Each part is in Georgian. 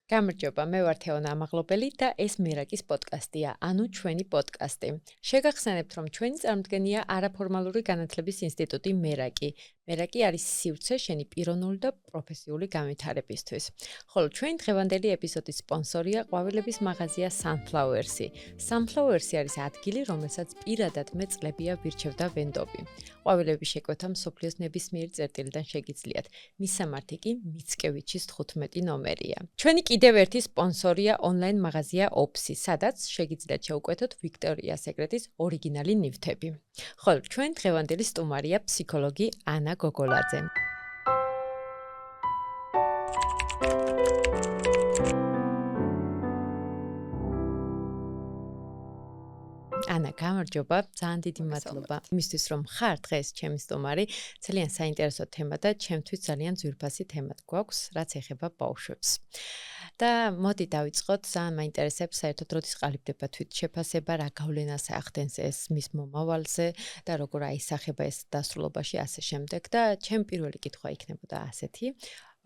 გამარჯობა, მე ვარ თეონა ამაღლობელი და ეს მერაკის პოდკასტია, ანუ ჩვენი პოდკასტი. შეგახსენებთ, რომ ჩვენი წარმოდგენია არაფორმალური განათლების ინსტიტუტი მერაკი. მერაკი არის სივრცე შენი პიროვნული და პროფესიული განვითარებისთვის. ხოლო ჩვენი დღევანდელი ეპიზოდის სპონსორია ყვავილების მაღაზია Sunflowers-ი. Sunflowers-ი არის ადგილი, რომელსაც პირადად მე წლებია ვირჩევ და ვენდობი. ყვავილები შეკვეთა მსოფლიოს ნებისმიერი წერტილიდან შეგიძლიათ. მისამართი კი მიცკევიჩის 15 ნომერია. ჩვენი კიდევ ერთი სპონსორია ონლაინ მაღაზია Opsi, სადაც შეგიძლიათ შეუკვეთოთ ვიქტორიას სეკრეტის ორიგინალი ნივთები. ხოლო ჩვენ დღევანდელი სტუმარია ფსიქოლოგი ანა გოგოლაძე. ანა, გამარჯობა, ძალიან დიდი მადლობა იმისთვის, რომ ხარ დღეს ჩემი სტუმარი. ძალიან საინტერესო თემა და ჩემთვის ძალიან ძვირფასი თემა გვაქვს, რაც ეხება ბავშვებს. და მოდი დავიწყოთ, ძალიან მაინტერესებს საერთოდ როდის ყალიბდება თვითშეფასება, რა გავლენას ახდენს ეს მის მომავალზე და როგორ აისახება ეს დასრულობაში ასე შემდეგ. და ჩემი პირველი კითხვა იქნებოდა ასეთი: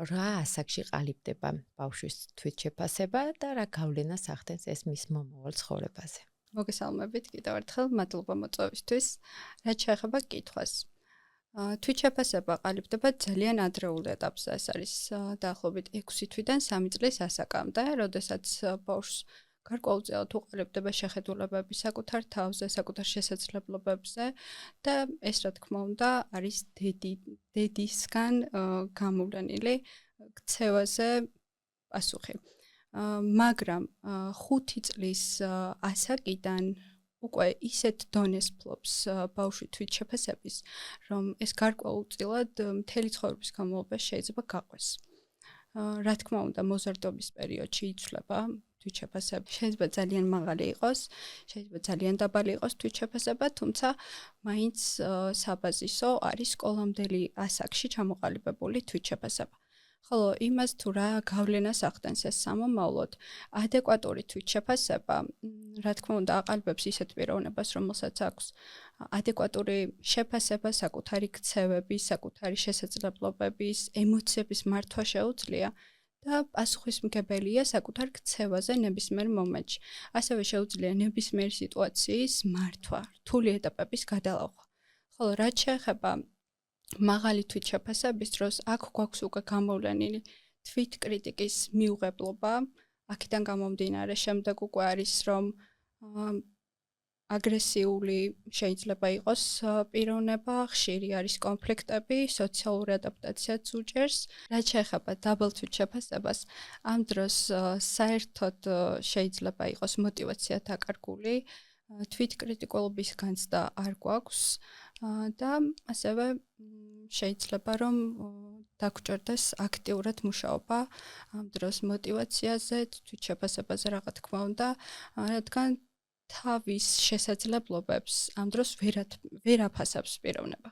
რა ასაკში ყალიბდება ბავშვის თვითშეფასება და რა გავლენას ახდენს ეს მის მომავალ ცხოვრებაზე? მოგესალმებით კიდევ ერთხელ, მადლობა მოწვევისთვის. რაც შეეხება კითხვას. თვითშეფასება ყალიბდება ძალიან ადრეულ ეტაპზე, ეს არის დაახლოებით 6 თვიდან 3 წლის ასაკამდე, როდესაც ბავშვს გარკვეულწილად უყალიბდება შეხედულებები საკუთარ თავზე, საკუთარ შესაძლებლობებზე და ეს რა თქმა უნდა არის დედისგან გამოვლენილი ქცევაზე პასუხი. მაგრამ 5 წლის ასაკიდან უკვე ისეთ დონეს ფლობს ბავშვი თვითშეფასების, რომ ეს გარკვეულწილად მთელი ცხოვრების განმავლობაში შეიძლება გაყვეს. რა თქმა უნდა, მოზარდობის პერიოდში იცვლება თვითშეფასება. შეიძლება ძალიან მაღალი იყოს, შეიძლება ძალიან დაბალი იყოს თვითშეფასება, თუმცა მაინც საბაზისო არის სკოლამდელი ასაკში ჩამოყალიბებული თვითშეფასება. ხოლო იმას თუ რა გავლენას ახდენს ეს სამომავლოდ, ადეკვატური თვითშეფასება, რა თქმა უნდა, აყალიბებს ისეთ პიროვნებას, რომელსაც აქვს ადეკვატური შეფასება საკუთარი ქცევების, საკუთარი შესაძლებლობების, ემოციების მართვა შეუძლია და პასუხისმგებელია საკუთარ ქცევაზე ნებისმიერ მომენტში. ასევე შეუძლია ნებისმიერი სიტუაციის მართვა, რთული ეტაპების გადალახვა. ხოლო რაც შეეხება მაღალი თვითშეფასების დროს აქ გვაქვს უკვე გამოვლენილი თვითკრიტიკის მიუღებლობა. აქედან გამომდინარე, შემდეგ უკვე არის, რომ აგრესიული შეიძლება იყოს პიროვნება, ხშირი არის კონფლიქტები, სოციალური ადაპტაციაც უჭერს. რაც შეეხება დაბალ თვითშეფასებას, ამ დროს საერთოდ შეიძლება იყოს მოტივაცია დაკარგული, თვითკრიტიკულობის განცდა არ გვაქვს და ასევე შეიძლება რომ დაგჭირდეს აქტიურად მუშაობა ამ დროს მოტივაციაზე, თვითშეფასებაზე რა თქმა უნდა, რადგან თავის შესაძლებლობებს ამ დროს ვერ აფასებს პიროვნება.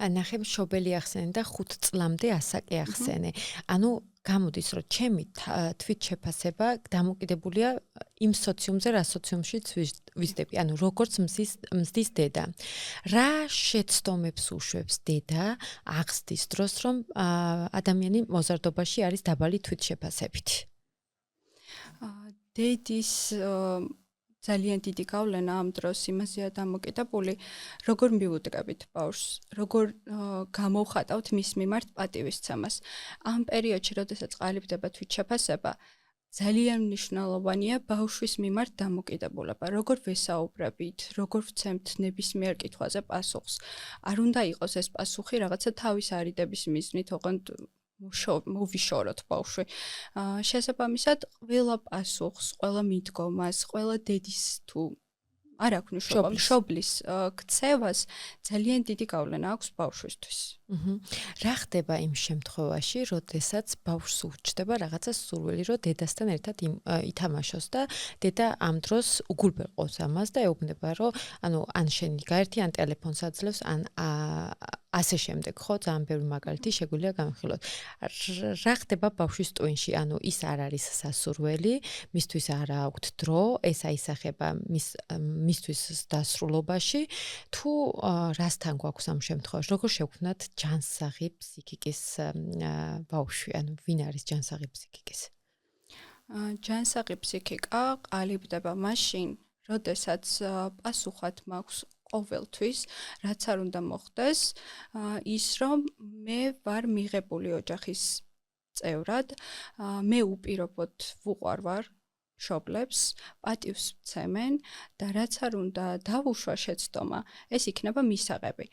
ნახე, მშობელი ახსენე და 5 წლამდე ასაკი ახსენე. ანუ გამოდის, რომ ჩემი თვითშეფასება დამოკიდებულია იმ სოციუმზე, რა სოციუმშიც ვიზრდები. ანუ როგორც მზდის დედა. რა შეცდომებს უშვებს დედა აღზრდის დროს, რომ ადამიანი მოზარდობაში არის დაბალი თვითშეფასებით? დედის ძალიან დიდი გავლენა ამ დროს იმაზეა დამოკიდებული, როგორ მივუდგებით ბავშვს, როგორ გამოვხატავთ მის მიმართ პატივისცემას. ამ პერიოდში, როდესაც ყალიბდება თვითშეფასება, ძალიან მნიშვნელოვანია ბავშვის მიმართ დამოკიდებულება, როგორ ვესაუბრებით, როგორ ვცემთ ნებისმიერ კითხვაზე პასუხს. არ უნდა იყოს ეს პასუხი რაღაცა თავის არიდების მიზნით, ოღონდ მოვიშოროთ ბავშვი. შესაბამისად, ყველა პასუხს, ყველა მიდგომას, ყველა დედის თუ არ აქვს მნიშვნელობა, მშობლის ქცევას ძალიან დიდი გავლენა აქვს ბავშვისთვის. რა ხდება იმ შემთხვევაში, როდესაც ბავშვს უჩნდება რაღაცა სურვილი, რომ დედასთან ერთად ითამაშოს და დედა ამ დროს უგულბერყოს ამას და ეუბნება, რომ ანუ ან შენი გაერთი, ან ტელეფონს აძლევს, ან ასე შემდეგ, ხო, ძალიან ბევრი მაგალითი შეგვიძლია განვიხილოთ. რა ხდება ბავშვის ტვინში? ანუ ის არ არის სასურველი, მისთვის არ აქვს დრო, ეს აისახება მისთვის დასრულობაში, თუ რასთან გვაქვს ამ შემთხვევაში, როგორ შევქმნათ ჯანსაღი ფსიქიკის ბავშვი, ანუ ვინ არის ჯანსაღი ფსიქიკის? ჯანსაღი ფსიქიკა ყალიბდება მაშინ, როდესაც პასუხად მაქვს ყოველთვის, რაც არ უნდა მოხდეს, ის რომ მე ვარ მიღებული ოჯახის წევრად, მე უპირობოდ ვუყვარვარ მშობლებს, პატივს ვცემენ და რაც არ უნდა დავუშვა შეცდომა, ეს იქნება მისაღები.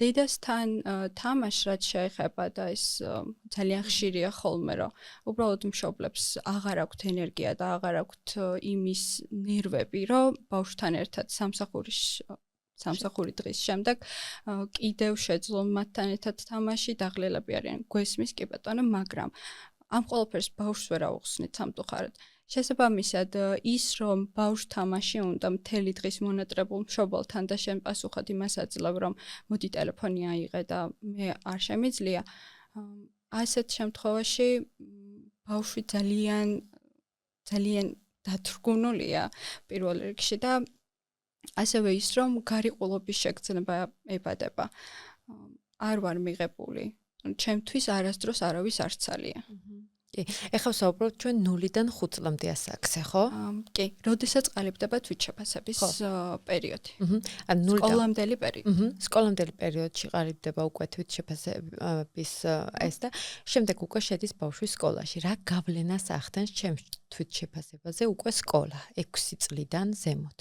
დედასთან თამაშს რაც შეეხება და ეს ძალიან ხშირია ხოლმე, რომ უბრალოდ მშობლებს აღარ აქვთ ენერგია და აღარ აქვთ იმის ნერვები, რომ ბავშვთან ერთად სამსახური დღის შემდეგ კიდევ შეძლონ მათთან ერთად თამაში, დაღლილები არიან, გვესმის კი ბატონო, მაგრამ ამ ყველაფერს ბავშვს ვერ აუხსნით სამწუხაროდ. შესაბამისად, ის რომ ბავშვ თამაში უნდა მთელი დღის მონატრებულ მშობელთან და შენ პასუხად იმას აძლევ, რომ მოდი ტელეფონი აიღე და მე არ შემიძლია, ასეთ შემთხვევაში ბავშვი ძალიან დათრგუნულია პირველ რიგში და ასევე ის რომ გარიყულობის შეგრძნება ებადება. არ ვარ მიღებული. ჩემთვის არასდროს არავის არ ცალია. კი, ეხლა ვსაუბრობთ ჩვენ 0-დან 5 წლამდე ასაკზე, ხო? კი, როდესაც ყალიბდება თვითშეფასების პერიოდი. ან 0-დან სკოლამდელი პერიოდი. სკოლამდელი პერიოდში ყალიბდება უკვე თვითშეფასების ეს და შემდეგ უკვე შედის ბავშვი სკოლაში. რა გავლენას ახდენს ჩემს თვითშეფასებაზე უკვე სკოლა 6 წლიდან ზემოთ?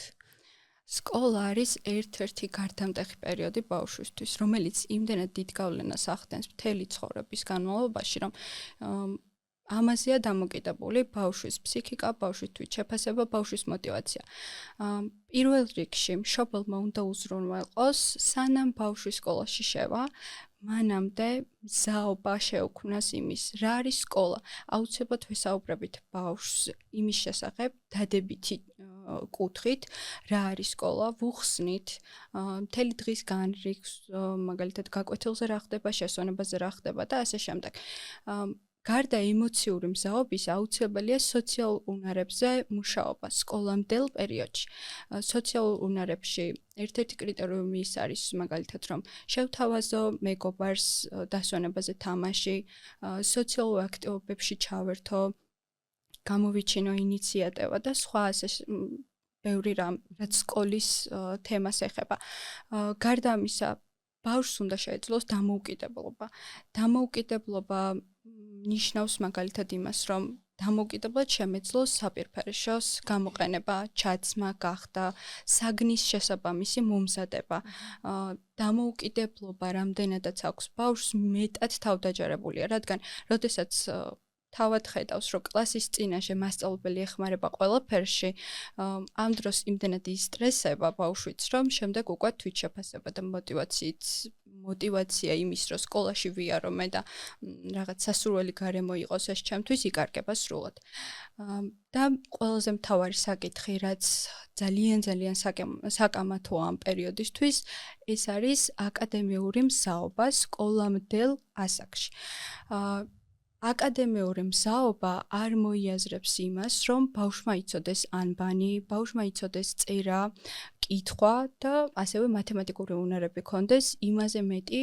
სკოლა არის ერთ-ერთი გარდამტეხი პერიოდი ბავშვისთვის, რომელიც იმდენად დიდ გავლენას ახდენს მთელი ცხოვრების განმავლობაში, რომ ამაზეა დამოკიდებული ბავშვის ფსიქიკა, ბავშვის თვითშეფასება, ბავშვის мотиваცია. პირველ რიგში მშობელმა უნდა უზრუნველყოს, სანამ ბავშვი სკოლაში შევა, მანამდე მზაობა შეუქმნას იმის, რა არის სკოლა. აუცილებლად ვესაუბრებით ბავშვს იმის შესახებ, დადებითი კუთხით, რა არის სკოლა, ვუხსნით, მთელი დღის განრიგს, მაგალითად გაკვეთილზე რა ხდება, შესვენებაზე რა ხდება და ასე შემდეგ. გარდა ემოციური მზაობის აუცილებელია სოციალურ უნარებზე მუშაობა სკოლამდელ პერიოდში. სოციალურ უნარებში ერთ-ერთი კრიტერიუმი ის არის მაგალითად რომ შევთავაზო მეგობარს დასვენებაზე თამაში, სოციალურ აქტივობებში ჩავერთო, გამოვიჩინო ინიციატივა და სხვა ასე ბევრი რამ, რაც სკოლის თემას ეხება. გარდა ამისა, ბავშვს უნდა შეეძლოს დამოუკიდებლობა. დამოუკიდებლობა ნიშნავს მაგალითად იმას, რომ დამოუკიდებლად შემეძლოს საპირფერეშოს გამოყენება, ჩაცმა, გახდა, საგნის შესაბამისი მომზადება. დამოუკიდებლობა რამდენადაც აქვს ბავშვს, მეტად თავდაჯერებულია, რადგან როდესაც თავად ხედავს, რომ კლასის წინაშე მასწავლებელი ეხმარება ყველაფერში, ამ დროს იმდენად ისტრესება ბავშვიც, რომ შემდეგ უკვე თვითშეფასება და мотиваცია იმის, რომ სკოლაში ვიარო მე და რაღაც სასურველი გარემო იყოს ეს ჩემთვის იკარგება სრულად. და ყველაზე მთავარი საკითხი, რაც ძალიან საკამათოა ამ პერიოდისთვის, ეს არის აკადემიური მსაობა სკოლამდელ ასაკში. აკადემიური მსაობა არ მოიაზრებს იმას, რომ ბავშვმა იცოდეს ანბანი, ბავშვმა იცოდეს წერა, კითხვა და ასევე მათემატიკური უნარები ქონდეს იმაზე მეტი,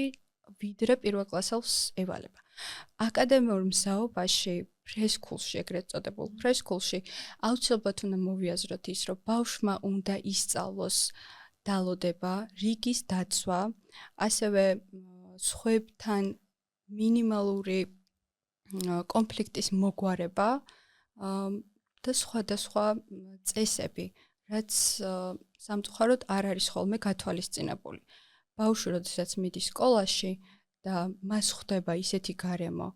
ვიდრე პირველ კლასელს ევალება. აკადემიურ მსაობაში ფრესკულში, ეგრეთ წოდებულ ფრესკულში, აუცილებლად უნდა მოვიაზროთ ის, რომ ბავშვმა უნდა ისწავლოს დალოდება, რიგის დაცვა, ასევე სხვებთან მინიმალური კონფლიქტის მოგვარება და სხვადასხვა წესები, რაც სამწუხაროდ არ არის ხოლმე გათვალისწინებული. ბავშვი როდესაც მიდის სკოლაში და მას ხვდება ისეთი გარემო,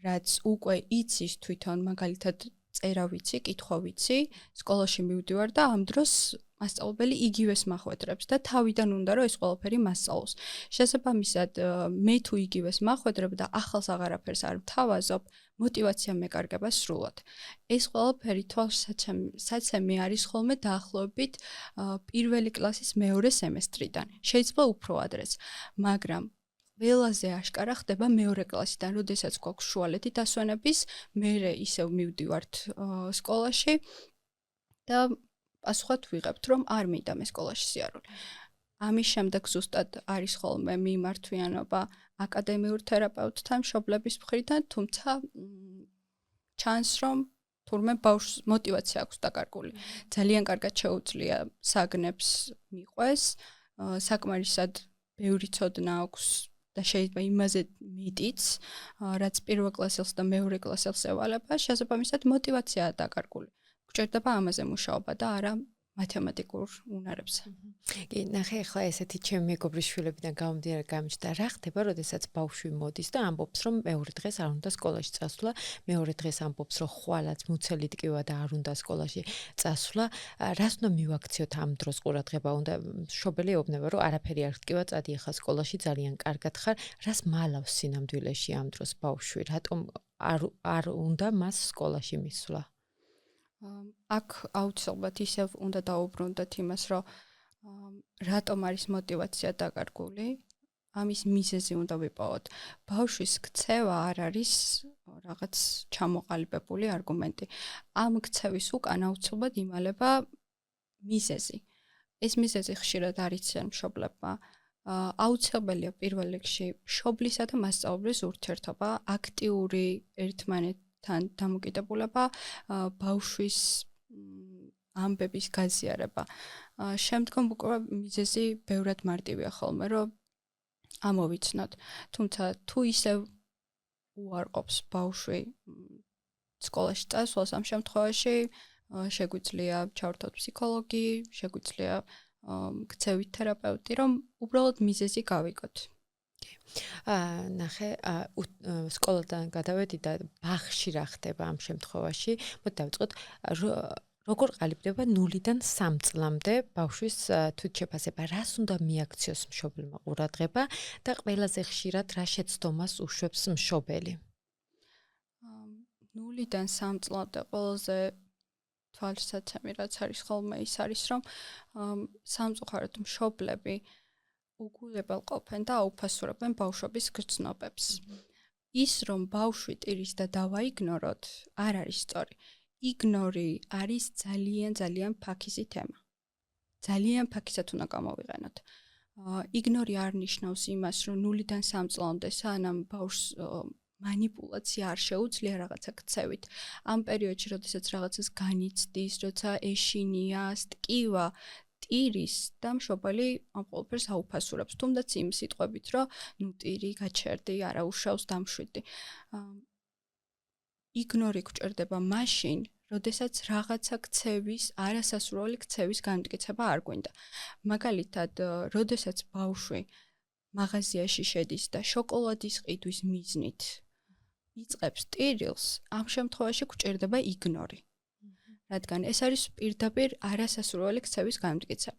რაც უკვე იცის თვითონ მაგალითად წერა ვიცი, კითხვა ვიცი, სკოლაში მივდივარ და ამ დროს მასწავლებელი იგივეს მახვედრებს და თავიდან უნდა რომ ეს ყველაფერი მასწავლოს. შესაბამისად, მე თუ იგივეს მახვედრებ და ახალს აღარაფერს არ ვთავაზობ, мотиваცია მეკარგება სრულად. ეს ყველაფერი თვალსაცემი არის ხოლმე დაახლოებით პირველი კლასის მეორე სემესტრიდან. შეიძლება უფრო ადრეც, მაგრამ ველაზე აშკარა ხდება მეორე კლასიდან, როდესაც გვაქვს შუალედი დასვენების, მე ისევ მივდივართ სკოლაში და პასუხად ვიღებთ, რომ არ მინდა მე სკოლაში სიარული. ამის შემდეგ ზუსტად არის ხოლმე მიმართვიანობა აკადემიურ თერაპევტთან, მშობლების მხრიდან, თუმცა ჩანს, რომ თურმე ბავშვს მოტივაცია აქვს დაკარგული. ძალიან კარგად შეუძლია საგნებს მიყვეს, საკმარისად ბევრი ცოდნა აქვს და შეიძლება იმაზე მეტიც, რაც პირველ კლასელს და მეორე კლასელს ევალება, შესაბამისად მოტივაციაა დაკარგული. გჭირდება ამაზე მუშაობა და არა მათემატიკურ უნარებზე. კი, ნახე, ახლა ესეთი ჩემი მეგობრის შვილებიდან გამომდინარე გამიჩნდა, რა ხდება, როდესაც ბავშვი მოდის და ამბობს, რომ მეორე დღეს არ უნდა სკოლაში წასვლა, მეორე დღეს ამბობს, რომ ხვალაც მუცელი ტკივა და არ უნდა სკოლაში წასვლა. რას უნდა მივაქციოთ ამ დროს ყურადღება? უნდა მშობელი ეუბნება, რომ არაფერი არ გტკივა, წადი ახლა სკოლაში, ძალიან კარგად ხარ. რას მალავს სინამდვილეში ამ დროს ბავშვი? რატომ არ უნდა მას სკოლაში მისვლა? აქ აუცილებლად ისევ უნდა დაუბრუნდეთ იმას, რომ რატომ არის მოტივაცია დაკარგული, ამის მიზეზი უნდა ვიპოვოთ. ბავშვის ქცევა არ არის რაღაც ჩამოყალიბებული არგუმენტი. ამ ქცევის უკან აუცილებლად იმალება მიზეზი. ეს მიზეზი ხშირად არ იციან მშობლებმა. აუცილებელია პირველ რიგში მშობლისა და მასწავლებლის ურთიერთობა, აქტიური ერთმანეთთან დამოკიდებულება, ბავშვის ამბების გაზიარება. შემდგომ უკვე მიზეზი ბევრად მარტივია ხოლმე, რომ ამოვიცნოთ. თუმცა თუ ისევ უარყოფს ბავშვი სკოლაში წასვლას, ამ შემთხვევაში შეგვიძლია ჩავრთოთ ფსიქოლოგი, შეგვიძლია ქცევით თერაპევტი, რომ უბრალოდ მიზეზი გავიგოთ. ნახე, სკოლიდან გადავედი და ბაღში რა ხდება ამ შემთხვევაში? მოდი დავიწყოთ, როგორ ყალიბდება 0-დან 3 წლამდე ბავშვის თვითშეფასება? რას უნდა მიაქციოს მშობელმა ყურადღება და ყველაზე ხშირად რა შეცდომას უშვებს მშობელი? 0-დან 3 წლამდე ყველაზე თვალსაცემი რაც არის ხოლმე ის არის, რომ სამწუხაროდ მშობლები უგულებელყოფენ და აუფასურებენ ბავშვების გრძნობებს. ის რომ ბავშვი ტირის და დავაიგნოროთ, არ არის სწორი. იგნორი არის ძალიან ფაქიზი თემა. ძალიან ფაქიზად უნდა გამოვიყენოთ. იგნორი არ ნიშნავს იმას, რომ 0-დან 3 წლამდე სანამ ბავშვს манипуляция არ შეუძლია რაღაცა ქცევით. ამ პერიოდში, როდესაც რაღაცას განიცდის, როცა ეშინია, სტკივა, ტირის და მშობელი ამ ყველაფერს აუფასურებს, თუნდაც იმ სიტყვებით, რომ ნუ ტირი, გაჩერდი, არა უშავს, დამშვიდი. იგნორი გჭირდება მაშინ, როდესაც რაღაცა ქცევის, არასასურველი ქცევის განმტკიცება არ გვინდა. მაგალითად, როდესაც ბავშვი მაღაზიაში შედის და შოკოლადის ყიდვის მიზნით იწყებს ტირილს, ამ შემთხვევაში გჭირდება იგნორი. რადგან ეს არის პირდაპირ არასასურველი ქცევის განმტკიცება.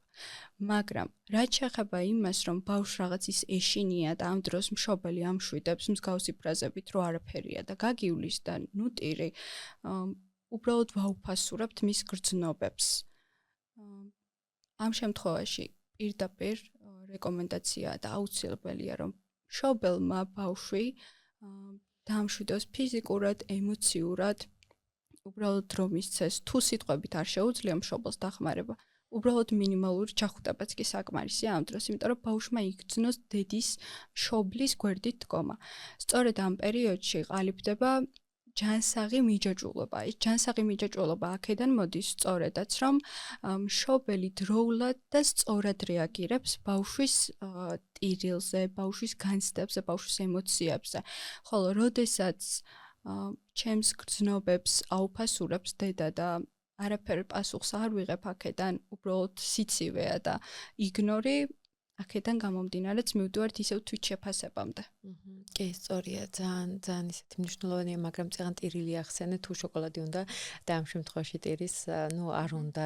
მაგრამ რაც შეეხება იმას, რომ ბავშვს რაღაც ის ეშინია და ამ დროს მშობელი ამშვიდებს მსგავსი ფრაზებით, რომ არაფერია და გაგივლის და ნუ ტირი, უბრალოდ ვაუფასურებთ მის გრძნობებს. ამ შემთხვევაში პირდაპირ რეკომენდაცია და აუცილებელია, რომ მშობელმა ბავშვი დაამშვიდოს ფიზიკურად, ემოციურად, უბრალოდ რომ ისცეს, თუ სიტყვებით არ შეუძლია მშობელს დახმარება, უბრალოდ მინიმალური ჩახუტებაც კი საკმარისია ამ დროს, იმიტომ რომ ბავშვმა იგრძნოს დედის მშობლის გვერდით დგომა. სწორედ ამ პერიოდში ყალიბდება ჯანსაღი მიჯაჭვულობა. ეს ჯანსაღი მიჯაჭვულობა აქედან მოდის სწორედაც, რომ მშობელი დროულად და სწორად რეაგირებს ბავშვის ტირილზე, ბავშვის განცდებზე, ბავშვის ემოციებზე. ხოლო როდესაც ჩემს გრძნობებს აუფასურებს დედა და არაფერ პასუხს არ ვიღებ აქედან, უბრალოდ სიცივეა და იგნორი, აქედან გამომდინარეც მივდივართ ისევ თვითშეფასებამდე. კი, სწორია, ძალიან ისეთი მნიშვნელოვანია, მაგრამ წეგან ტირილი ახსენე, თუ შოკოლადი უნდა და ამ შემთხვევაში ტირის, არ უნდა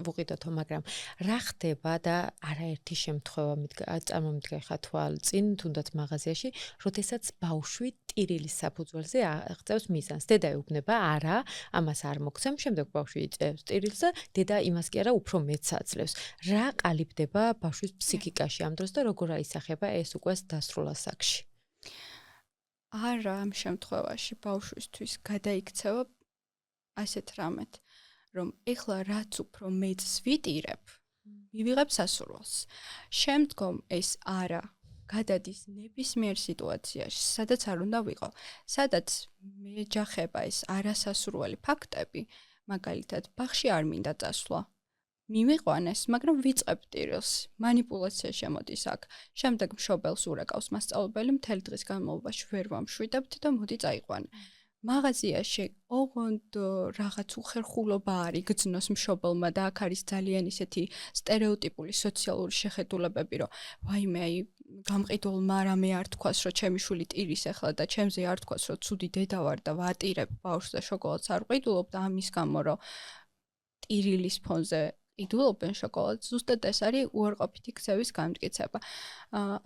ვუყიდოთო, მაგრამ რა ხდება და არაერთი შემთხვევა წარმომიდგა ხა თვალწინ, თუნდაც მაღაზიაში, როდესაც ბავშვი ტირილის საფუძველზე აღწევს მიზანს. დედა ეუბნება, არა, ამას არ მოგცემ, შემდეგ ბავშვი იწერს ტირილს და დედა იმას კი არა, უფრო მეტს აძლევს. რა ყალიბდება ბავშვის ფსიქიკაში ამ დროს და როგორ აისახება ეს უკვე დასრულ ასაკში? არა, ამ შემთხვევაში ბავშვისთვის გადაიქცევა ასეთ რამეთ, რომ ეხლა რაც უფრო მეტს ვიტირებ, მივიღებ სასურველს. შემდგომ ეს არა გადადის ნებისმიერ სიტუაციაში, სადაც არ უნდა ვიყო, სადაც მეჯახება ეს არასასურველი ფაქტები, მაგალითად, ბაღში არ მინდა წასვლა. მივიყვანეს, მაგრამ ვიწყებ ტირილს. მანიპულაცია შემოდის აქ. შემდეგ მშობელს ურეკავს მასწავლებელი, მთელი დღის განმავლობაში ვერ ვამშვიდებთ და მოდი წაიყვანე. მაღაზიაში ოღონდ რაღაც უხერხულობა არ იგრძნოს მშობელმა და აქ არის ძალიან ისეთი სტერეოტიპული სოციალური შეხედულებები, რომ ვაიმე, აი გამყიდულმა რამე არ თქვას, რომ ჩემი შვილი ტირის ახლა და ჩემზე არ თქვას, რომ ცუდი დედა ვარ და ვატირებ ბავშვს და შოკოლადს არ ვყიდულობ და ამის გამო რომ ტირილის ფონზე იდულობენ შოკოლადს, ზუსტად ეს არის უარყოფითი ქცევის გამტკიცება.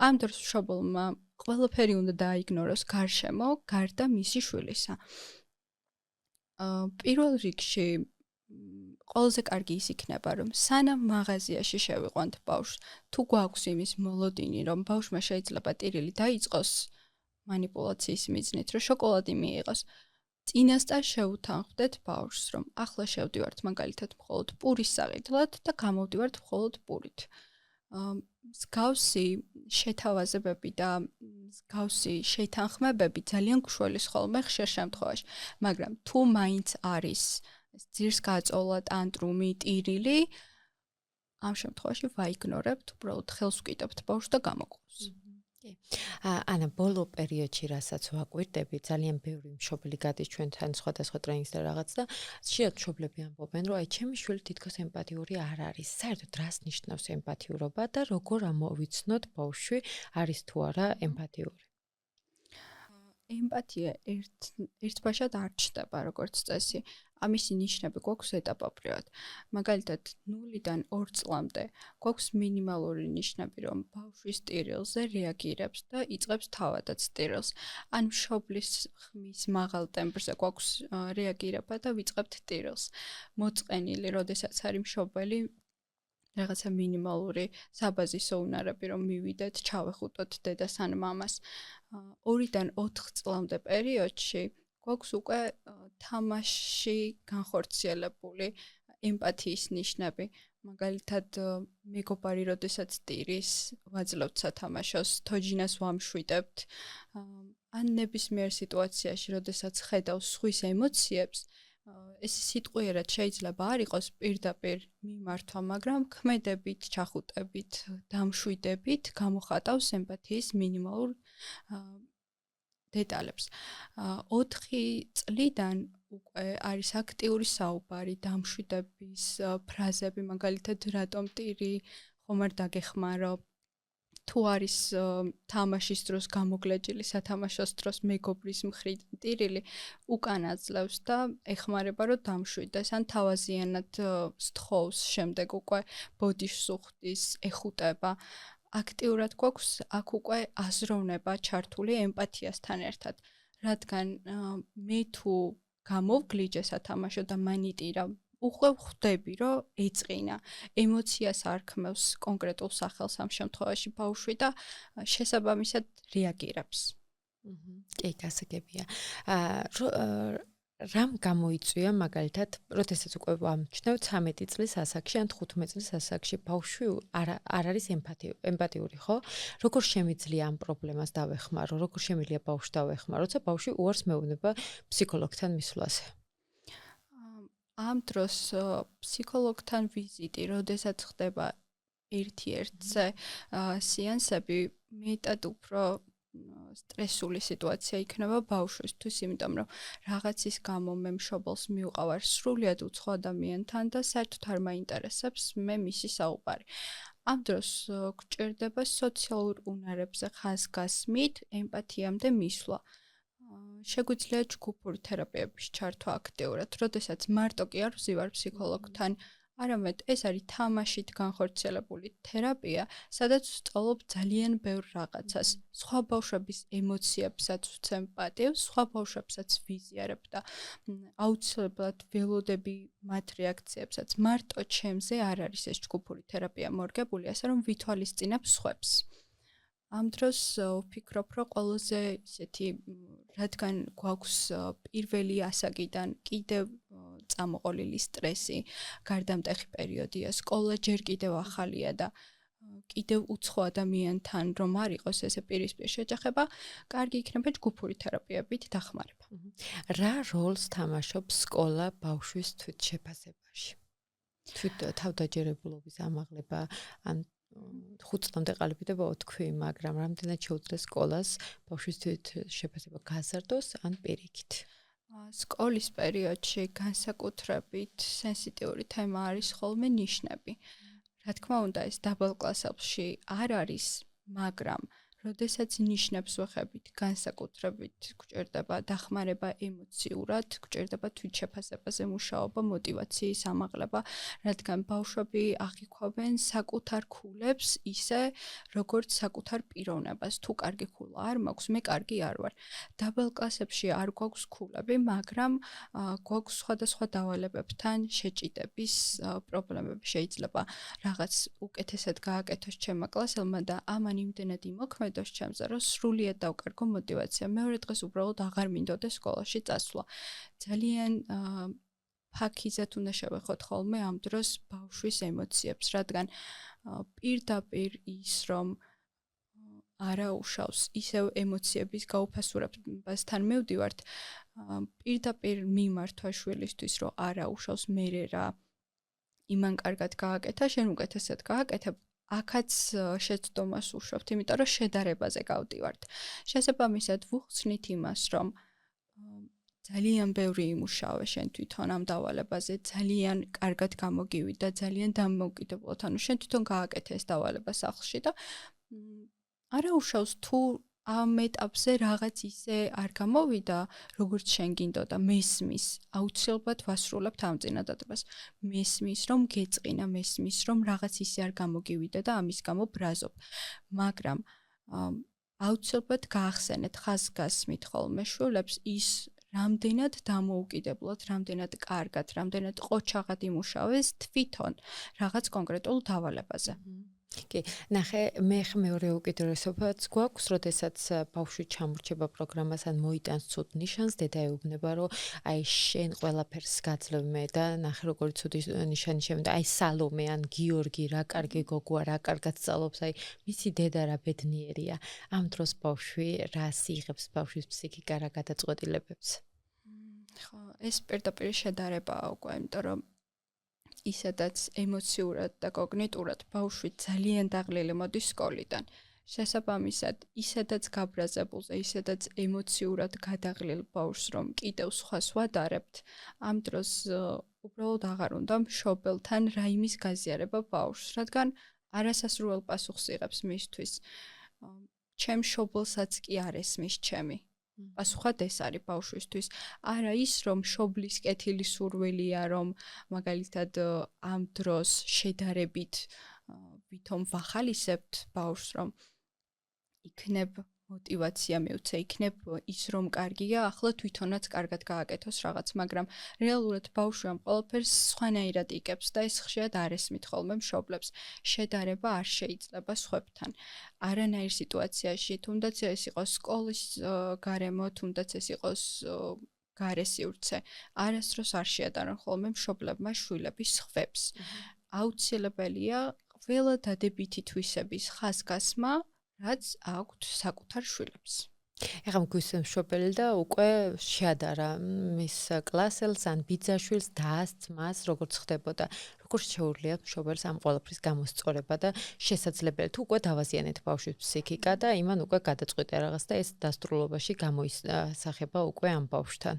ამ დროს მშობელმა ყველაფერი უნდა დაიგნოროს გარშემო, გარდა მისი შვილისა. პირველ რიგში ყველაზე კარგი ის იქნება, რომ სანამ მაღაზიაში შევიყვანთ ბავშვს, თუ გვაქვს იმის მოლოდინი, რომ ბავშვმა შეიძლება ტირილი დაიწყოს მანიპულაციის მიზნით, რომ შოკოლადი მიიღოს, წინასწარ შევუთანხმდეთ ბავშვს, რომ ახლა შევდივართ მაგალითად მხოლოდ პურის საყიდლად და გამოვდივართ მხოლოდ პურით. მსგავსი შეთავაზებები და მსგავსი შეთანხმებები ძალიან გვშველის ხოლმე ხშირ შემთხვევაში, მაგრამ თუ მაინც არის ძირს გაწოლა, ტანტრუმი, ტირილი, ამ შემთხვევაში ვაიგნორებთ, უბრალოდ ხელს ვკიდებთ ბავშვს და გამოგვყავს. ანა, ბოლო პერიოდში რასაც ვაკვირდები, ძალიან ბევრი მშობელი გადის ჩვენთან სხვადასხვა ტრენინგს და რაღაც და შეიძლება მშობლები ამბობენ, რომ აი ჩემი შვილი თითქოს ემპათიური არ არის. საერთოდ რას ნიშნავს ემპათიურობა და როგორ ამოვიცნოთ ბავშვი არის თუ არა ემპათიური? ემპათია ერთბაშად არ ჩნდება, როგორც წესი. ამისი ნიშნები გვაქვს ეტაპობრივად. მაგალითად, 0-დან 2 წლამდე გვაქვს მინიმალური ნიშნები, რომ ბავშვის ტირილზე რეაგირებს და იწყებს თავადაც ტირილს. ან მშობლის ხმის მაღალ ტემპრზე გვაქვს რეაგირება და ვიწყებთ ტირილს. მოწყენილი, როდესაც არის მშობელი რაღაცა მინიმალური საბაზისო უნარები, რომ მივიდეთ, ჩავეხუტოთ დედას ან მამას. 2-დან 4 წლამდე პერიოდში გვაქვს უკვე თამაში განხორციელებული ემპათიის ნიშნები. მაგალითად, მეგობარი როდესაც ტირის, ვაძლევთ სათამაშოს, თოჯინას ვამშვიდებთ. ან ნებისმიერ სიტუაციაში, როდესაც ხედავს სხვის ემოციებს, ეს სიტყვიერად შეიძლება არ იყოს პირდაპირ მიმართვა, მაგრამ ქმედებით, ჩახუტებით, დამშვიდებით გამოხატავს ემპათიის მინიმალურ დეტალებს. 4 წლიდან უკვე არის აქტიური საუბარი, დამშვიდების ფრაზები, მაგალითად, რატომ ტირი ხომ არ დაგეხმარო, თუ არის თამაშის დროს გამოგლეჯილი სათამაშოს დროს მეგობრის მხრიდან ტირილი უკან აძლევს და ეხმარება რომ დამშვიდეს, ან თავაზიანად სთხოვს, შემდეგ უკვე ბოდიშს უხდის, ეხუტება. აქტიურად გვაქვს აქ უკვე აზროვნება ჩართული ემპათიასთან ერთად, რადგან მე თუ გამოვგლიჯე სათამაშო და მანიტირა, უკვე ხვდები, რომ ეწყინა, ემოციას არქმევს კონკრეტულ სახელს ამ შემთხვევაში ბავშვი და შესაბამისად რეაგირებს. კი, გასაგებია. რამ გამოიწვია მაგალითად, როდესაც უკვე ვამჩნევ 13 წლის ასაკში ან 15 წლის ასაკში ბავშვი არ არის ემპათიური, ხო? როგორ შემიძლია ამ პრობლემას დავეხმარო, როგორ შემიძლია ბავშვს დავეხმარო, როცა ბავშვი უარს მეუბნება ფსიქოლოგთან მისვლაზე? ამ დროს ფსიქოლოგთან ვიზიტი, როდესაც ხდება ერთ-ერთზე სეანსები, მეტად უფრო სტრესული სიტუაცია იქნება ბავშვისთვის, იმიტომ რომ რაღაცის გამო მე მშობელს მივყავარ სრულიად უცხო ადამიანთან და საერთოდ არ მაინტერესებს მე მისი საუბარი. ამ დროს გჭირდება სოციალურ უნარებზე ხაზგასმით ემპათიამდე მისვლა. შეგვიძლია ჯგუფური თერაპიების ჩართვა აქტიურად, როდესაც მარტო კი არ ვზივარ ფსიქოლოგთან, არამედ ეს არის თამაშით განხორციელებული თერაპია, სადაც ვსწავლობ ძალიან ბევრ რაღაცას. სხვა ბავშვების ემოციებსაც ვცემ პატივს, სხვა ბავშვებსაც ვიზიარებ და აუცილებლად ველოდები მათ რეაქციებსაც. მარტო ჩემზე არ არის ეს ჯგუფური თერაპია მორგებული, ასე რომ ვითვალისწინებ სხვებს. ამ დროს ვფიქრობ, რომ ყველაზე ისეთი, რადგან გვაქვს პირველი ასაკიდან კიდევ წამოყოლილი სტრესი, გარდამტეხი პერიოდია, სკოლა ჯერ კიდევ ახალია და კიდევ უცხო ადამიანთან რომ არ იყოს ესე პირისპირ შეჯახება, კარგი იქნება ჯგუფური თერაპიებით დახმარება. რა როლს თამაშობს სკოლა ბავშვის თვითშეფასებაში? თვით თავდაჯერებულობის ამაღლება ან 5 წლამდე ყალიბდება თქვი, მაგრამ რამდენად შეუძლია სკოლას ბავშვის თვითშეფასება გაზარდოს ან პირიქით? სკოლის პერიოდში განსაკუთრებით სენსიტიური თემა არის ხოლმე ნიშნები. რა თქმა უნდა, ეს დაბალ კლასებში არ არის, მაგრამ როდესაც ნიშნებს ვეხებით, განსაკუთრებით გვჭირდება დახმარება ემოციურად, გვჭირდება თვითშეფასებაზე მუშაობა, მოტივაციის ამაღლება, რადგან ბავშვები აღიქვამენ საკუთარ ქულებს ისე, როგორც საკუთარ პიროვნებას. თუ კარგი ქულა არ მაქვს, მე კარგი არ ვარ. დაბალ კლასებში არ გვაქვს ქულები, მაგრამ გვაქვს სხვადასხვა დავალებებთან შეჭიდების პრობლემები. შეიძლება რაღაც უკეთესად გააკეთოს ჩემმა კლასელმა და ამან იმდენად იმოქმედოს ჩემზე, რომ სრულიად დავკარგო მოტივაცია. მეორე დღეს უბრალოდ აღარ მინდოდა სკოლაში წასვლა. ძალიან ფაქიზად უნდა შევეხოთ ხოლმე ამ დროს ბავშვის ემოციებს, რადგან პირდაპირ ის რომ არაუშავს ისევ ემოციების გაუფასურებასთან მივდივართ, პირდაპირ მიმართვა შვილისთვის, რომ არაუშავს მერე რა იმან კარგად გააკეთა, შენ უკეთესად გააკეთებ, აქაც შეცდომას უშვებთ, იმიტომ რომ შედარებაზე გავდივართ. შესაბამისად ვუხსნით იმას, რომ ძალიან ბევრი იმუშავე შენ თვითონ ამ დავალებაზე, ძალიან კარგად გამოგივიდა, ძალიან დამოუკიდებლად, ანუ შენ თვითონ გააკეთე ეს დავალება სახლში და არაუშავს თუ ამ ეტაპზე რაღაც ისე არ გამოვიდა, როგორც შენ გინდოდა, მესმის, აუცილებლად ვასრულებთ ამ წინადადებას. მესმის, რომ გეწყინა, მესმის, რომ რაღაც ისე არ გამოგივიდა და ამის გამო ბრაზობ. მაგრამ აუცილებლად გაახსენეთ ხაზგასმით ხოლმე შვილებს ის რამდენად დამოუკიდებლად, რამდენად კარგად, რამდენად ყოჩაღად იმუშავეს თვითონ რაღაც კონკრეტულ დავალებაზე. კი, ნახე, მე მეორე უკიდურესობაც გვაქვს, როდესაც ბავშვი ჩამორჩება პროგრამას ან მოიტანს ცუდ ნიშანს, დედა ეუბნება, რომ აი შენ ყველაფერს გაძლევ მე და ნახე როგორი ცუდი ნიშანი შემდა, აი სალომე ან გიორგი რა კარგი გოგოა, რა კარგად სწავლობს, აი მისი დედა რა ბედნიერია. ამ დროს ბავშვი რას იღებს, ბავშვის ფსიქიკა რა გადაწყვეტილებებს? ხო, ეს პირდაპირ შედარებაა უკვე, იმიტომ რომ ისედაც ემოციურად და კოგნიტურად ბავშვი ძალიან დაღლილი მოდის სკოლიდან. შესაბამისად, ისედაც გაბრაზებულზე, ისედაც ემოციურად გადაღლილ ბავშვს რომ კიდევ სხვას ვადარებთ, ამ დროს უბრალოდ აღარ უნდა მშობელთან რაიმის გაზიარება ბავშვს, რადგან არასასრულ პასუხს იღებს მისთვის. ჩემ მშობელსაც კი არ ესმის ჩემი. პასუხად ეს არის ბავშვისთვის. არა ის, რომ მშობლის კეთილი სურვილია, რომ მაგალითად ამ დროს შედარებით ვითომ ვახალისებთ ბავშვს, რომ იქნებ მოტივაცია მივცე, იქნებ ის, რომ კარგია, ახლა თვითონაც კარგად გააკეთოს რაღაც, მაგრამ რეალურად ბავშვი ამ ყველაფერს სხვანაირად იკებს და ეს ხშირად არ ესმით ხოლმე მშობლებს. შედარება არ შეიძლება სხვებთან. არანაირ სიტუაციაში, თუნდაც ეს იყოს სკოლის გარემო, თუნდაც ეს იყოს გარე სივრცე, არასდროს არ შეადარონ ხოლმე მშობლებმა შვილების ხვებს. აუცილებელია ყველა დადებითი თვისების ხაზგასმა, რაც აქვთ საკუთარ შვილებს. ეხლა მგვისმენთ მშობელი და უკვე შეადარა მის კლასელს ან ბიძაშვილს დაასწმას, როგორც ხდებოდა. როგორ შეუძლიათ მშობელს ამ ყველაფრის გამოსწორება და შესაძლებელი თუ უკვე დავაზიანეთ ბავშვის ფსიქიკა და იმან უკვე გადაწყვიტა რაღაც და ეს დასტრულობაში გამოისახება უკვე ამ ბავშვთან.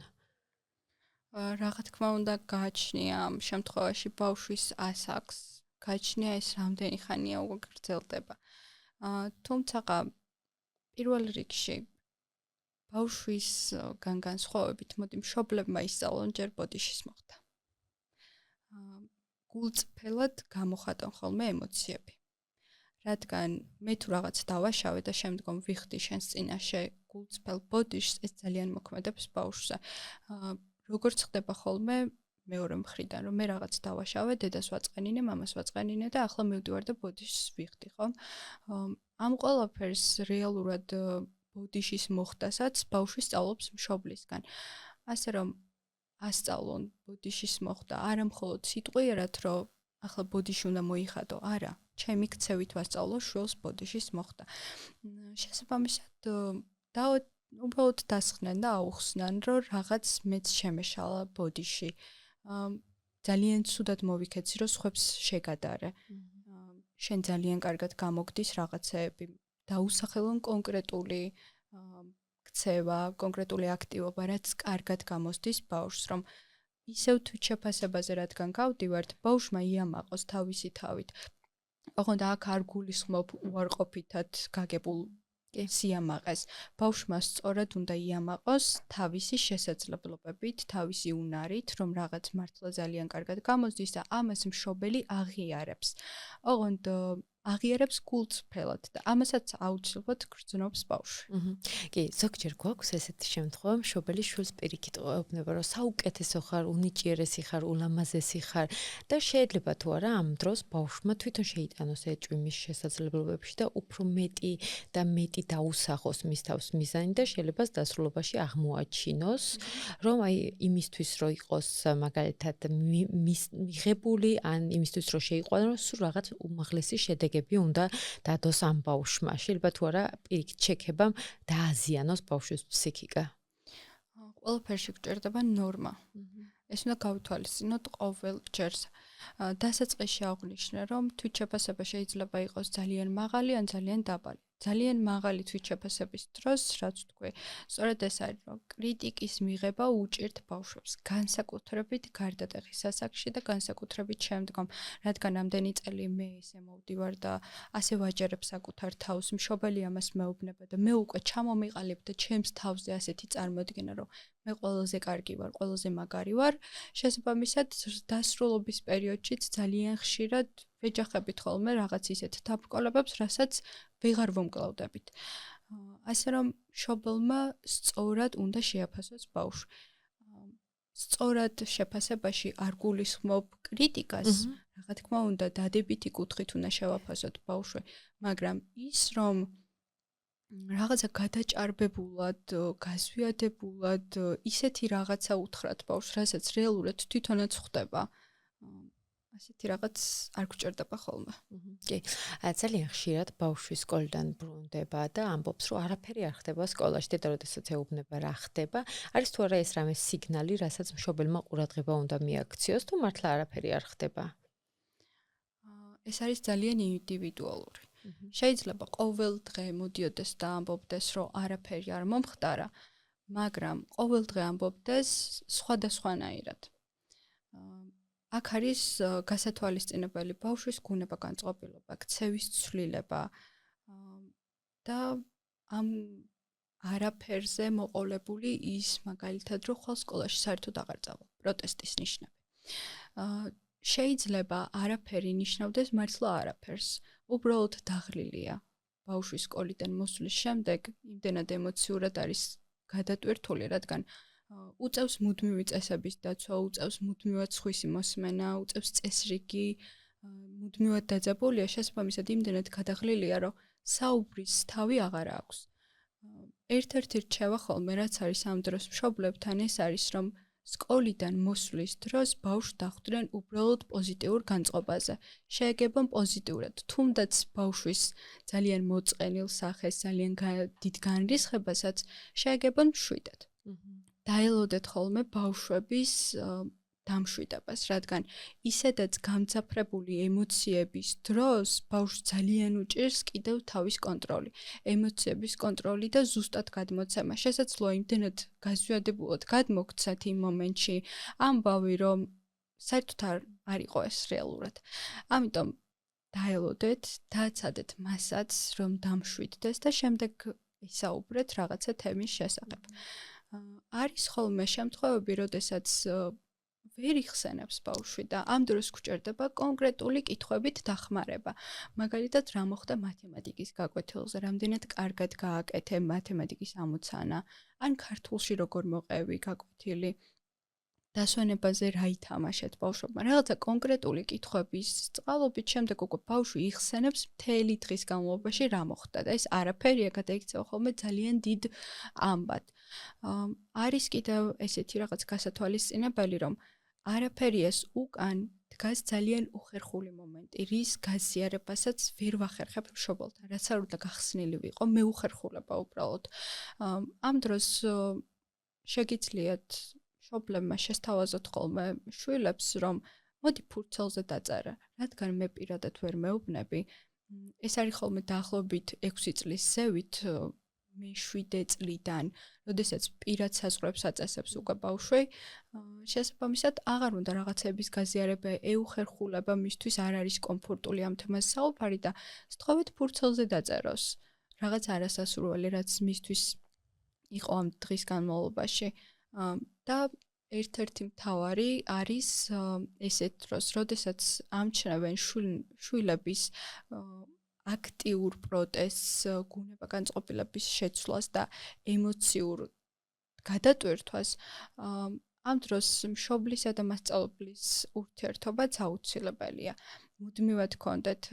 რა თქმა უნდა, გააჩნია ამ შემთხვევაში ბავშვის ასაკს, გააჩნია ეს რამდენი ხანია უკვე გრძელდება. თუმცა პირველ რიგში ბავშვისგან განსხვავებით მოდი მშობლებმა ისწავლონ ჯერ ბოდიშის მოხდა. გულწრფელად გამოხატონ ხოლმე ემოციები. რადგან მე თუ რაღაც დავაშავე და შემდგომ ვიხდი შენს წინაშე გულწრფელ ბოდიშს, ეს ძალიან მოქმედებს ბავშვზე. როგორც ხდება ხოლმე მეორე მხრიდან, რომ მე რაღაც დავაშავე, დედას ვაწყენინე, მამას ვაწყენინე და ახლა მივდივარ და ბოდიშს ვიხდი, ხო? ამ ყველაფერს რეალურად ბოდიშის მოხდასაც ბავშვი სწავლობს მშობლისგან. ასე რომ ასწავლონ ბოდიშის მოხდა არა მხოლოდ სიტყვიერად, რომ ახლა ბოდიში უნდა მოიხადო, არა, ჩემი ქცევით ვასწავლო შვილს ბოდიშის მოხდა. შესაბამისად და უბრალოდ დასხნენ და აუხსნან, რომ რაღაც მეც შემეშალა ბოდიში. ძალიან ცუდად მოვიქეცი, რომ სხვებს შეგადარე. შენ ძალიან კარგად გამოგდის რაღაცეები, დაუსახელონ კონკრეტული ქცევა, კონკრეტული აქტივობა, რაც კარგად გამოსდის ბავშვს, რომ ისევ თვითშეფასებაზე რადგან გავდივართ, ბავშვმა იამაყოს თავისი თავით. ოღონდ აქ არ გულისხმობ უარყოფითად გაგებულ სიამაყეს. ბავშვმა სწორად უნდა იამაყოს თავისი შესაძლებლობებით, თავისი უნარით, რომ რაღაც მართლა ძალიან კარგად გამოსდის და ამას მშობელი აღიარებს. ოღონდ აღიარებს გულწრფელად და ამასაც აუცილებლად გრძნობს ბავშვი. კი, ზოგჯერ გვაქვს ესეთი შემთხვევა, მშობელი შვილს პირიქით ყოფნება, რომ საუკეთესო ხარ, უნიჭიერესი ხარ, ულამაზესი ხარ და შეიძლება თუ არა ამ დროს ბავშვმა თვითონ შეიტანოს ეჭვი მის შესაძლებლობებში და უფრო მეტი და მეტი დაუსახოს მის თავს მიზანი და შეიძლება დასრულობაში აღმოაჩინოს, რომ აი იმისთვის რომ იყოს მაგალითად მიღებული ან იმისთვის რომ შეიყვანოს სულ რაღაც უმაღლესი შედეგი უნდა დადოს ამ ბავშვმა. შეიძლება თუ არა პირიქით შექებამ დააზიანოს ბავშვის ფსიქიკა. ყველაფერში გჭირდება ნორმა. ეს უნდა გავთვალისწინოთ ყოველ ჯერს. დასაწყისში აღვნიშნე, რომ თვითშეფასება შეიძლება იყოს ძალიან მაღალი ან ძალიან დაბალი. ძალიან მაღალი თვითშეფასების დროს, რაც ვთქვი, სწორედ ეს არის, რომ კრიტიკის მიღება უჭირთ ბავშვებს, განსაკუთრებით გარდატეხის ასაკში და განსაკუთრებით შემდგომ, რადგან ამდენი წელი მე ესე მოვდივარ და ასე ვაჯერებ საკუთარ თავს, მშობელი ამას მეუბნება და მე უკვე ჩამომიყალიბ და ჩემს თავზე ასეთი წარმოდგენა, რომ მე ყველაზე კარგი ვარ, ყველაზე მაგარი ვარ, შესაბამისად დასრულობის პერიოდშიც ძალიან ხშირად ვეჯახებით ხოლმე რაღაც ისეთ დაბრკოლებებს, რასაც ვეღარ ვომკლავდებით. ასე რომ მშობელმა სწორად უნდა შეაფასოს ბავშვი. სწორად შეფასებაში არ გულისხმობ კრიტიკას, რა თქმა უნდა, დადებითი კუთხით უნდა შევაფასოთ ბავშვი, მაგრამ ის რომ რაღაცა გადაჭარბებულად, გაზვიადებულად, ისეთი რაღაცა უთხრათ ბავშვს, რასაც რეალურად თვითონაც ხდება. ასეთი რაღაც არ გჭირდება ხოლმე. კი. ძალიან ხშირად ბავშვი სკოლიდან ბრუნდება და ამბობს, რომ არაფერი არ ხდება სკოლაში, და როდესაც ეუბნება რა ხდება, არის თუ არა ეს რამე სიგნალი, რასაც მშობელმა ყურადღება უნდა მიაქციოს, თუ მართლა არაფერი არ ხდება? ეს არის ძალიან ინდივიდუალური. შეიძლება ყოველ დღე მოდიოდეს და ამბობდეს, რომ არაფერი არ მომხდარა, მაგრამ ყოველ დღე ამბობდეს სხვადასხვანაირად. აქ არის გასათვალისწინებელი ბავშვის გუნება-განწყობილობა, ქცევის ცვლილება და ამ არაფერზე მოყოლებული ის მაგალითად, რომ ხვალ სკოლაში საერთოდ აღარ წავალ, პროტესტის ნიშნები. შეიძლება არაფერი ნიშნავდეს მართლა არაფერს. უბრალოდ დაღლილია. ბავშვის სკოლიდან მოსვლის შემდეგ იმდენად ემოციურად არის გადატვირთული, რადგან უწევს მუდმივი წესების დაცვა, უწევს მუდმივად სხვისი მოსმენა, უწევს წესრიგი, მუდმივად დაძაბულია, შესაბამისად იმდენად გადაღლილია, რომ საუბრის თავი აღარ აქვს. ერთ-ერთი რჩევა ხოლმე, რაც არის ამ დროს მშობლებთან, ეს არის, რომ სკოლიდან მოსვლის დროს ბავშვს დახვდნენ უბრალოდ პოზიტიურ განწყობაზე. შეეგებონ პოზიტიურად, თუნდაც ბავშვის ძალიან მოწყენილ სახეს, ძალიან დიდ განრისხებასაც შეეგებონ მშვიდად. დაელოდეთ ხოლმე ბავშვების დამშვიდებას, რადგან ისედაც გამძაფრებული ემოციების დროს ბავშვს ძალიან უჭირს კიდევ თავის კონტროლი, ემოციების კონტროლი და ზუსტად გადმოცემა. შესაძლოა იმდენად გაზვიადებულად გადმოგცათ იმ მომენტში ამბავი, რომ საერთოდ არ იყო ეს რეალურად. ამიტომ დაელოდეთ, დააცადეთ მასაც, რომ დამშვიდდეს და შემდეგ ისაუბრეთ რაღაცა თემის შესახებ. არის ხოლმე შემთხვევები, როდესაც ვერ იხსენებს ბავშვი და ამ დროს გვჭირდება კონკრეტული კითხვებით დახმარება. მაგალითად, რა მოხდა მათემატიკის გაკვეთილზე, რამდენად კარგად გააკეთე მათემატიკის ამოცანა, ან ქართულში როგორ მოყევი გაკვეთილი, დასვენებაზე რა ითამაშეთ ბავშვებმა. რაღაცა კონკრეტული კითხვების წყალობით შემდეგ უკვე ბავშვი იხსენებს მთელი დღის განმავლობაში რა მოხდა და ეს არაფერია გადაიქცევა ხოლმე ძალიან დიდ ამბად. არის კიდევ ესეთი რაღაც გასათვალისწინებელი, რომ არაფერი ეს უკან დგას ძალიან უხერხული მომენტი, რის გაზიარებასაც ვერ ვახერხებ მშობელთან, რაც არ უნდა გახსნილი ვიყო, მე უხერხულება უბრალოდ. ამ დროს შეგიძლიათ მშობლებმა შესთავაზოთ ხოლმე შვილებს, რომ მოდი ფურცელზე დაწერა, რადგან მე პირადად ვერ მეუბნები. ეს არის ხოლმე დაახლოებით 6 წლის ზევით, მე 7 წლიდან, როდესაც პირად საზღვრებს აწესებს უკვე ბავშვი, შესაბამისად აღარ უნდა რაღაცების გაზიარება, ეუხერხულება მისთვის არ არის კომფორტული ამ თემას საუბარი და სთხოვეთ ფურცელზე დაწეროს. რაღაც არასასურველი, რაც მისთვის იყო ამ დღის განმავლობაში და ერთ-ერთი მთავარი არის ესეთ დროს, როდესაც ამჩნევენ შვილების აქტიურ პროტესტს, გუნება განწყობილების შეცვლას და ემოციურ გადატვირთვას, ამ დროს მშობლისა და მასწავლებლის ურთიერთობაც აუცილებელია. მუდმივად გქონდეთ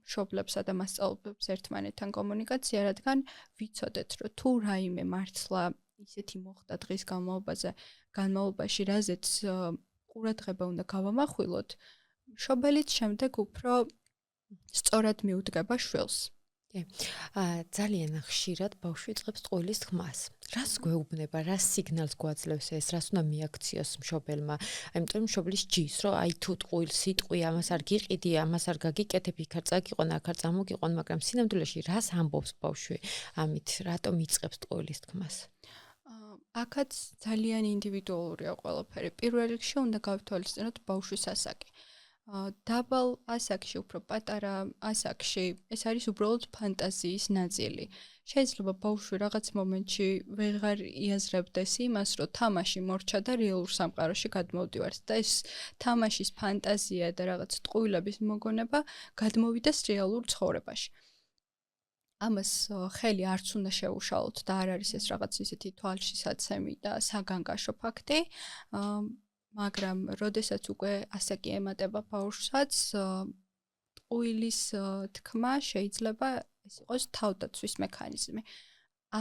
მშობლებსა და მასწავლებლებს ერთმანეთთან კომუნიკაცია, რადგან ვიცოდეთ, რომ თუ რაიმე მართლა ისეთი მოხდა დღის განმავლობაში, რაზეც ყურადღება უნდა გავამახვილოთ, მშობელიც შემდეგ უფრო სწორად მიუდგება შვილს. კი. ძალიან ხშირად ბავშვი იწყებს ტყუილის თქმას. რას გვეუბნება, რა სიგნალს გვაძლევს ეს, რას უნდა მიაქციოს მშობელმა? იმიტომ რომ მშობლის ჯის, რომ აი თუ ტყუილს იტყვი, ამას არ გიყიდი, ამას არ გაგიკეთებ, იქ არ წაგიყვან, აქ არ წამოგიყვან, მაგრამ სინამდვილეში რას ამბობს ბავშვი ამით, რატომ იწყებს ტყუილის თქმას? აქაც ძალიან ინდივიდუალურია ყველაფერი. პირველ რიგში უნდა გავითვალისწინოთ ბავშვის ასაკი. დაბალ ასაკში, უფრო პატარა ასაკში, ეს არის უბრალოდ ფანტაზიის ნაწილი. შეიძლება ბავშვი რაღაც მომენტში ვეღარ იაზრებდეს იმას, რომ თამაში მორჩა და რეალურ სამყაროში გადმოვდივართ და ეს თამაშის ფანტაზია და რაღაც ტყუილების მოგონება გადმოვიდეს რეალურ ცხოვრებაში. ამას ხელი არც უნდა შეუშალოთ და არ არის ეს რაღაც ისეთი თვალშისაცემი და საგანგაშო ფაქტი. მაგრამ როდესაც უკვე ასაკი ემატება ბავშვსაც, ტყუილის თქმა შეიძლება ეს იყოს თავდაცვის მექანიზმი.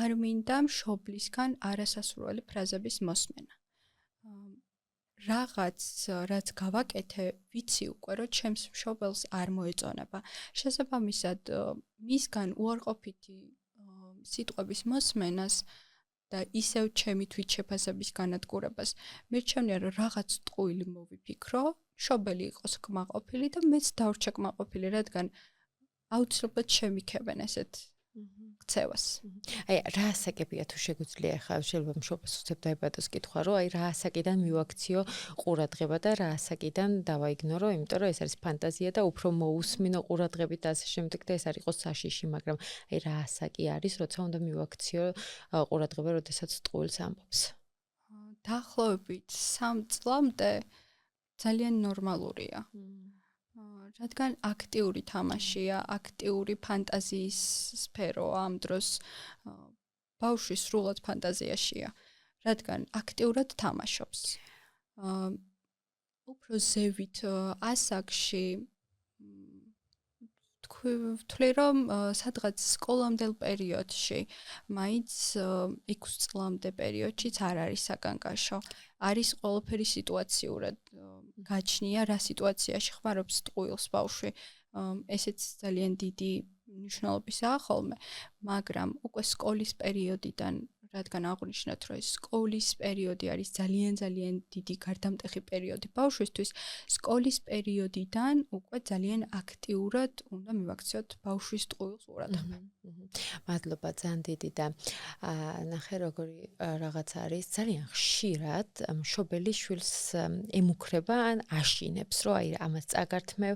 არ მინდა მშობლისგან არასასურველი ფრაზების მოსმენა. რაღაც რაც გავაკეთე, ვიცი უკვე, რომ ჩემს მშობელს არ მოეწონება. შესაბამისად, მისგან უარყოფითი სიტყვების მოსმენას და ისევ ჩემი თვითშეფასების განადგურებას მირჩევნია, რომ რაღაც ტყუილი მოვიფიქრო, მშობელი იყოს კმაყოფილი და მეც დავრჩა კმაყოფილი, რადგან აუცილებლად შემიქებენ ესეთ ქცევას. აი რა ასაკებია თუ შეგვიძლია ახლა შეიძლება მშობელს უცებ დაებადოს კითხვა, რომ აი რა ასაკიდან მივაქციო ყურადღება და რა ასაკიდან დავაიგნორო, იმიტომ რომ ეს არის ფანტაზია და უფრო მოусმინო ყურადღებით და ასე შემდეგ და ეს არ იყოს საშიში, მაგრამ აი რა ასაკი არის, როცა უნდა მივაქციო ყურადღება, როდესაც ტყუილს ამბობს. დაახლოებით 3 წლამდე ძალიან ნორმალურია. რადგან აქტიური თამაშია, აქტიური ფანტაზიის სფეროა ამ დროს ბავშვი სრულად ფანტაზიაშია, რადგან აქტიურად თამაშობს. უფრო ზევით ასაკში ვთვლი რომ სადღაც სკოლამდელ პერიოდში, მაინც 6 წლამდე პერიოდშიც არ არის საგანგაშო. არის ყველაფერი სიტუაციურად გაჩნია, რა სიტუაციაში ხმარობს ტყუილს ბავშვი. ესეც ძალიან დიდი მნიშვნელობისაა ხოლმე, მაგრამ უკვე სკოლის პერიოდიდან, რადგან აღვნიშნეთ, რომ ეს სკოლის პერიოდი არის ძალიან დიდი გარდამტეხი პერიოდი ბავშვისთვის, სკოლის პერიოდიდან უკვე ძალიან აქტიურად უნდა მივაქციოთ ბავშვის ტყუილს ყურადღება. მადლობა ძალიან დიდი და ნახე როგორი რაღაც არის ძალიან ხშირად მშობელი შვილს ემუქრება ან აშინებს, რომ აი ამას წაგართმევ,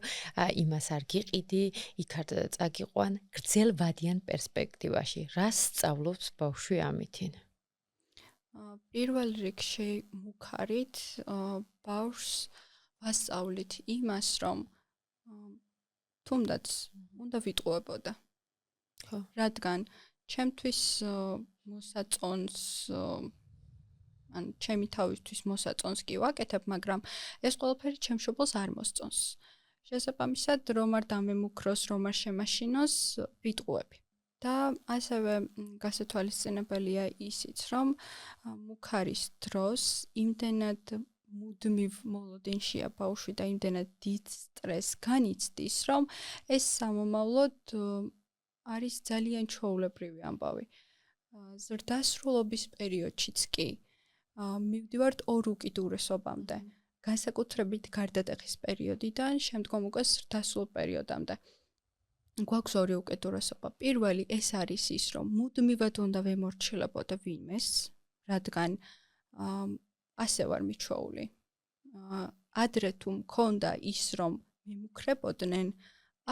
იმას არ გიყიდი, იქ არ წაგიყვან, გრძელვადიან პერსპექტივაში. რას სწავლობს ბავშვი ამით? პირველ რიგში მუქარით ბავშვს ვასწავლით იმას, რომ თუნდაც უნდა ვიტყუებოდა. რადგან ჩემთვის მოსაწონს ან ჩემი თავისთვის მოსაწონს კი ვაკეთებ, მაგრამ ეს ყველაფერი ჩემ მშობელს არ მოსწონს. შესაბამისად, რომ არ დამემუქროს, რომ არ შემაშინოს, ვიტყუები. და ასევე გასათვალისწინებელია ისიც, რომ მუქარის დროს იმდენად მუდმივ მოლოდინშია ბავშვი და იმდენად დიდ სტრესს განიცდის, რომ ეს სამომავლოდ არის ძალიან ჩვეულებრივი ამბავი. ზრდასრულობის პერიოდშიც კი მივდივართ ორ უკიდურესობამდე. განსაკუთრებით გარდატეხის პერიოდიდან შემდგომ უკვე ზრდასრულ პერიოდამდე. გვაქვს ორი უკიდურესობა. პირველი ეს არის ის, რომ მუდმივად უნდა ვემორჩილებოდე ვინმეს, რადგან ასე ვარ მიჩვეული. ადრე თუ მქონდა ის, რომ მემუქრებოდნენ,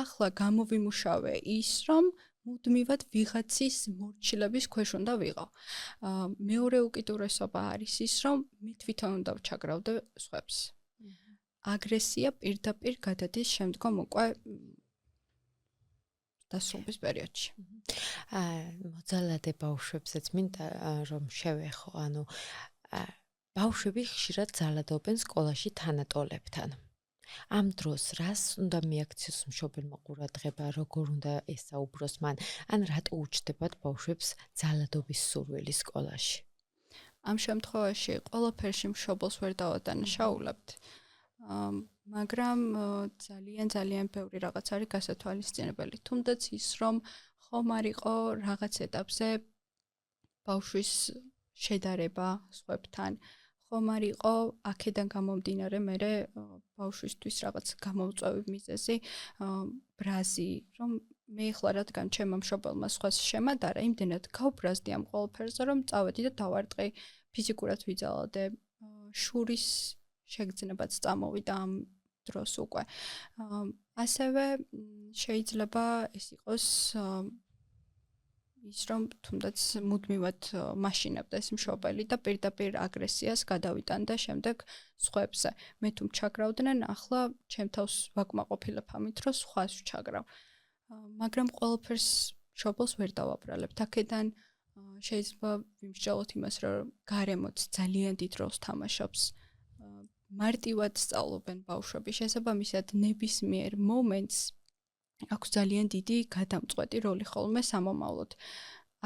ახლა გამოვიმუშავე ის, რომ მუდმივად ვიღაცის მორჩილების ქვეშ უნდა ვიყო. მეორე უკიდურესობა არის ის, რომ მე თვითონ უნდა ვჩაგრავდე სხვებს. აგრესია პირდაპირ გადადის შემდგომ უკვე დასრულების პერიოდში. მოძალადე ბავშვებსაც მინდა რომ შევეხო, ანუ ბავშვები ხშირად ძალადობენ სკოლაში თანატოლებთან. ამ დროს რას უნდა მიაქციოს მშობელმა ყურადღება, როგორ უნდა ესაუბროს მან, ან რატო უჩნდებათ ბავშვებს ძალადობის სურვილი სკოლაში? ამ შემთხვევაში ყველაფერში მშობელს ვერ დავადანაშაულებთ. მაგრამ ძალიან ბევრი რაღაც არის გასათვალისწინებელი. თუნდაც ის, რომ ხომ არ იყო რაღაც ეტაპზე ბავშვის შედარება სხვებთან, ხომ არ იყო აქედან გამომდინარე მერე ბავშვისთვის რაღაც გამომწვევი მიზეზი, ბრაზი, რომ მე ახლა რადგან ჩემმა მშობელმა სხვას შემადარა, იმდენად გავბრაზდი ამ ყველაფერზე, რომ წავედი და დავარტყი, ფიზიკურად ვიძალადე, შურის შეგრძნებაც წამოვიდა ამ დროს უკვე. ასევე შეიძლება ეს იყოს ის, რომ თუნდაც მუდმივად მაშინებდეს მშობელი და პირდაპირ აგრესიას გადავიტანდა შემდეგ სხვებზე. მე თუ მჩაგრავდნენ, ახლა ჩემ თავს ვაკმაყოფილებ ამით, რომ სხვას ვჩაგრავ. მაგრამ ყველაფერს მშობელს ვერ დავაბრალებთ. აქედან შეიძლება ვიმსჯელოთ იმას, რომ გარემოც ძალიან დიდ როლს თამაშობს. მარტივად სწავლობენ ბავშვები, შესაბამისად ნებისმიერ მომენტს აქვს ძალიან დიდი გადამწყვეტი როლი ხოლმე სამომავლოდ.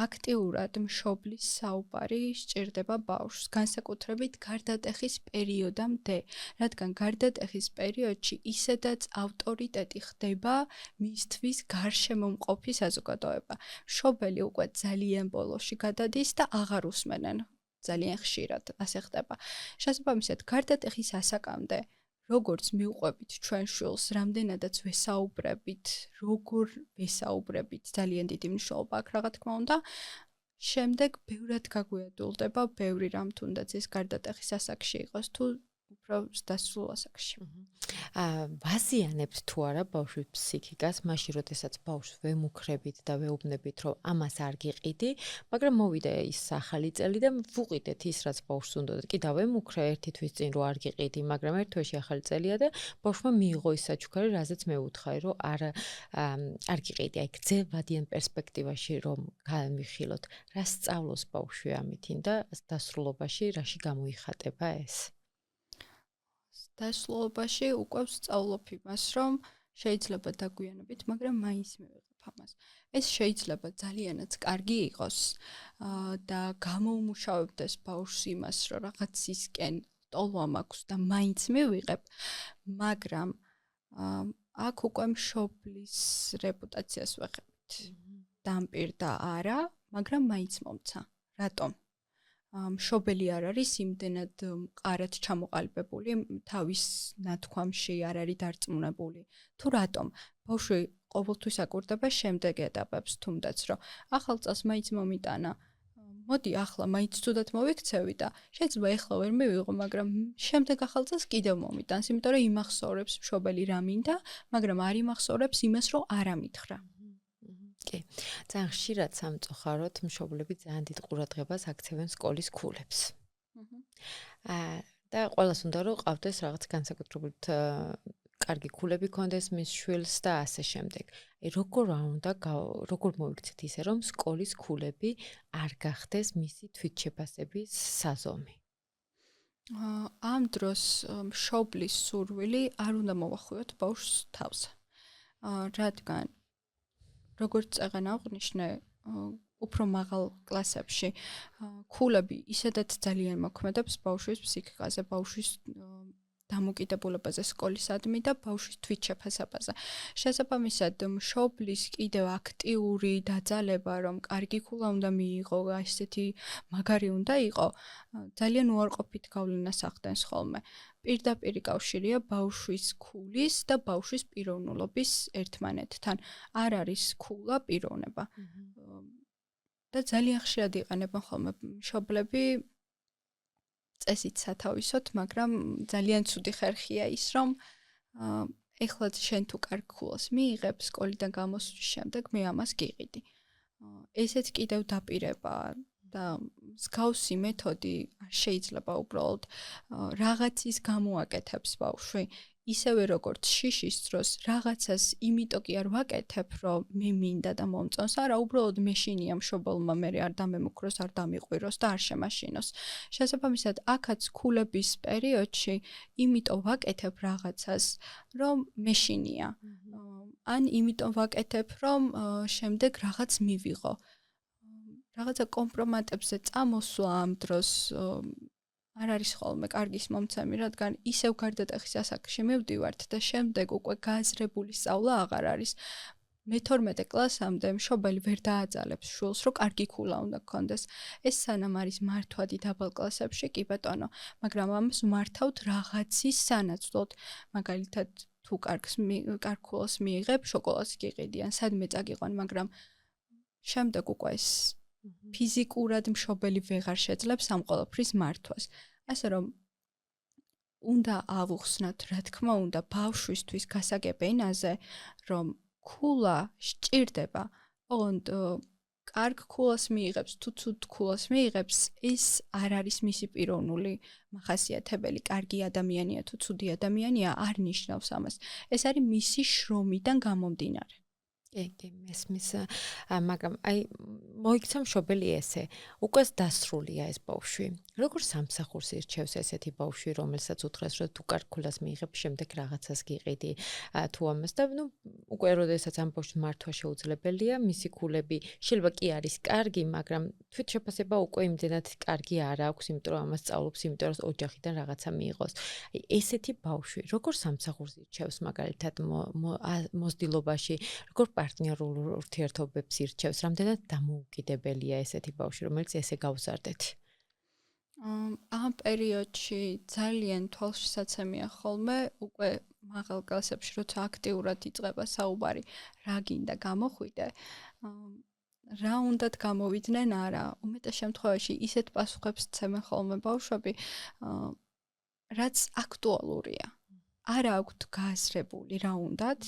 აქტიურად მშობლის საუბარი სჭირდება ბავშვს, განსაკუთრებით გარდატეხის პერიოდამდე, რადგან გარდატეხის პერიოდში ისედაც ავტორიტეტი ხდება მისთვის გარშემო მყოფი საზოგადოება. მშობელი უკვე ძალიან ბოლოში გადადის და აღარ უსმენენ. ძალიან ხშირად ასე ხდება. შესაბამისად, გარდატეხის ასაკამდე როგორც მივყვებით ჩვენ შვილს, რამდენადაც ვესაუბრებით, როგორ ვესაუბრებით, ძალიან დიდი მნიშვნელობა აქვს, რა თქმა უნდა. შემდეგ ბევრად გაგვიადულდება, ბევრი რამ თუნდაც ეს გარდატეხის ასაკში იყოს, თუ უფრო დასრულ ასაკში. ვაზიანებთ თუ არა ბავშვის ფსიქიკას, მაშინ როდესაც ბავშვს ვემუქრებით და ვეუბნებით, რომ ამას არ გიყიდი, მაგრამ მოვიდა ის ახალი წელი და ვუყიდეთ ის, რაც ბავშვს უნდა. კი დავემუქრე ერთი თვის წინ, რომ არ გიყიდი, მაგრამ ერთ თვეში ახალი წელია და ბავშვმა მიიღო ის საჩუქარი, რაზეც მე ვუთხარი, რომ არ გიყიდი. აი გრძელვადიან პერსპექტივაში რომ გავიხილოთ, რა სწავლოს ბავშვი ამითინ და დასრულობაში რაში გამოიხატება ეს? დასრულობაში უკვე ვსწავლობ იმას, რომ შეიძლება დაგვიანებით, მაგრამ მაინც მივიღებ ამას. ეს შეიძლება ძალიანაც კარგი იყოს და გამოუმუშავებდეს ბავშვს იმას, რომ რაღაცისკენ ტოლვა მაქვს და მაინც მივიღებ, მაგრამ აქ უკვე მშობლის რეპუტაციას ვეხებით. დამპირდა არა, მაგრამ მაინც მომცა. რატომ? მშობელი არ არის იმდენად მყარად ჩამოყალიბებული, თავის ნათქვამში არ არის დარწმუნებული. თუ რატომ? ბავშვი ყოველთვის აკურდება შემდეგ ეტაპებს, თუნდაც რომ ახალ წელს მაინც მომიტანა. მოდი ახლა მაინც თუდად მოვიქცევი და შეიძლება ეხლა ვერ მივიღო, მაგრამ შემდეგ ახალ წელს კიდევ მომიტანს, იმიტომ რომ იმახსოვრებს მშობელი რა მინდა, მაგრამ არ იმახსოვრებს იმას, რომ არ ამითხრა. კი. ძალიან ხშირად სამწუხაროდ მშობლები ძალიან დიდ ყურადღებას აქცევენ სკოლის ქულებს. და ყველას უნდა რომ ყავდეს რაღაც განსაკუთრებით კარგი ქულები ქონდეს მის შვილს და ასე შემდეგ. როგორ მოიქცეთ ისე რომ სკოლის ქულები არ გახდეს მისი თვითშეფასების საზომი? ამ დროს მშობლის სურვილი არ უნდა მოვახვიოთ ბავშვს თავზე. რადგან როგორც წეგან აღნიშნე, უფრო მაღალ კლასებში ქულები ისედაც ძალიან მოქმედებს ბავშვის ფსიქიკაზე, ბავშვის დამოკიდებულებაზე სკოლისადმი და ბავშვის თვითშეფასებაზე. შესაბამისად, მშობლის კიდევ აქტიური დაძალება, რომ კარგი ქულა უნდა მიიღო, ასეთი მაგარი უნდა იყო, ძალიან უარყოფით გავლენას ახდენს ხოლმე. პირდაპირი კავშირია ბავშვის ქულის და ბავშვის პიროვნულობის ერთმანეთთან. არ არის ქულა პიროვნება. და ძალიან ხშირად იყენებენ ხოლმე მშობლები წესით სათავისოთ, მაგრამ ძალიან ცუდი ხერხია ის, რომ ეხლა შენ თუ კარგ ქულას მიიღებ სკოლიდან გამოსვლის შემდეგ მე ამას გიყიდი. ესეც კიდევ დაპირება და მსგავსი მეთოდი არ შეიძლება უბრალოდ რაღაცის გამოაკეთებს ბავშვი. ისევე როგორც შიშის დროს რაღაცას იმიტომ კი არ ვაკეთებ, რომ მე მინდა და მომწონს, არა, უბრალოდ მეშინია მშობელმა მე არ დამემუქროს, არ დამიყვიროს და არ შემაშინოს. შესაბამისად, აქაც ქულების პერიოდში იმიტომ ვაკეთებ რაღაცას, რომ მეშინია. ან იმიტომ ვაკეთებ, რომ შემდეგ რაღაც მივიღო. რაღაცა კომპრომატებზე წამოსვლა ამ დროს არ არის ხოლმე კარგის მომცემი, რადგან ისევ გარდატეხის ასაკში მივდივართ და შემდეგ უკვე გააზრებული სწავლა აღარ არის. მე-12 კლასამდე მშობელი ვერ დააძალებს შვილს, რომ კარგი ქულა უნდა გქონდეს. ეს სანამ არის მართვადი დაბალ კლასებში, კი ბატონო, მაგრამ ამას მართავთ რაღაცის სანაცვლოდ. მაგალითად, თუ კარგ ქულას მიიღებ, შოკოლადს გიყიდიან, სადმე წაგიყვან, მაგრამ შემდეგ უკვე ეს ფიზიკურად მშობელი ვეღარ შეძლებს ამ ყველაფრის მართვას. ასე რომ უნდა ავუხსნათ, რა თქმა უნდა, ბავშვისთვის გასაგებ ენაზე, რომ ქულა სჭირდება, ოღონდ კარგ ქულას მიიღებს, თუ ცუდ ქულას მიიღებს, ეს არ არის მისი პიროვნული მახასიათებელი, კარგი ადამიანია თუ ცუდი ადამიანია, არ ნიშნავს ამას. ეს არის მისი შრომიდან გამომდინარე. კი, მესმის, მაგრამ აი მოიქცა მშობელი ესე, უკვე დასრულია ეს ბავშვი. როგორ სამსახურს ირჩევს ესეთი ბავშვი, რომელსაც უთხრეს, რომ თუ კარგ ქულას მიიღებ, შემდეგ რაღაცას გიყიდი, თუ ამას და ნუ უკვე როდესაც ამ ბავშვს მართვა შეუძლებელია, მისი ქულები შეიძლება კი არის კარგი, მაგრამ თვითშეფასება უკვე იმდენად კარგი არ აქვს, იმიტომ რომ ამას სწავლობს, იმიტომ რომ ოჯახიდან რაღაცა მიიღოს. აი ესეთი ბავშვი, როგორ სამსახურს ირჩევს მაგალითად მოზრდილობაში, როგორ პარტნიორულ ურთიერთობებს ირჩევს, რამდენად დამოუკიდებელია ესეთი ბავშვი, რომელიც ესე გავზარდეთ. ამ პერიოდში ძალიან თვალშისაცემია ხოლმე უკვე მაღალ კლასებში, როცა აქტიურად იწყება საუბარი, რა გინდა გამოხვიდე, რა უნდათ გამოვიდნენ არა. უმეტეს შემთხვევაში ისეთ პასუხებს ცემენ ხოლმე ბავშვები, რაც აქტუალურია. არა აქვთ გააზრებული რა უნდათ,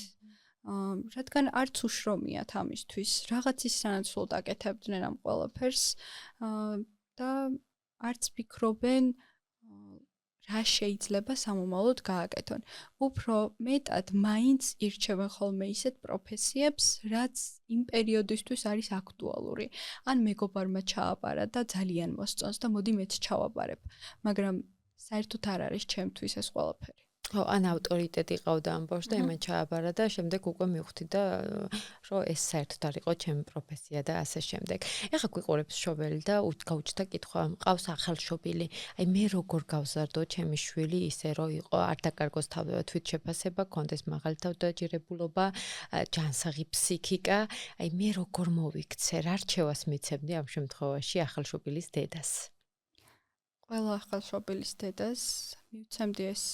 რადგან არც უშრომიათ ამისთვის, რაღაცის სანაცვლოდ აკეთებდნენ ამ ყველაფერს და არც ფიქრობენ რა შეიძლება სამომავლოდ გააკეთონ. უფრო მეტად მაინც ირჩევენ ხოლმე ისეთ პროფესიებს, რაც იმ პერიოდისთვის არის აქტუალური. ან მეგობარმა ჩააბარა და ძალიან მოსწონს და მოდი მეც ჩავაბარებ. მაგრამ საერთოდ არ არის ჩემთვის ეს ყველაფერი. ხო, ან ავტორიტეტი ყავდა ამ ბავშვს და იმენ ჩააბარა და შემდეგ უკვე მივხვდი და რომ ეს საერთოდ არ იყო ჩემი პროფესია და ასე შემდეგ. ეხლა გვიყურებს მშობელი და გაუჩნდა კითხვა, მყავს ახალშობილი. აი მე როგორ გავზარდო ჩემი შვილი ისე რომ იყო არ დაკარგოს თვითშეფასება, კონდეს მაღალი თავდაჯერებულობა, ჯანსაღი ფსიქიკა. აი მე როგორ მოვიქცე, რა რჩევას მიცემდი ამ შემთხვევაში ახალშობილის დედას? ყველა ახალშობილის დედას მივცემდი ეს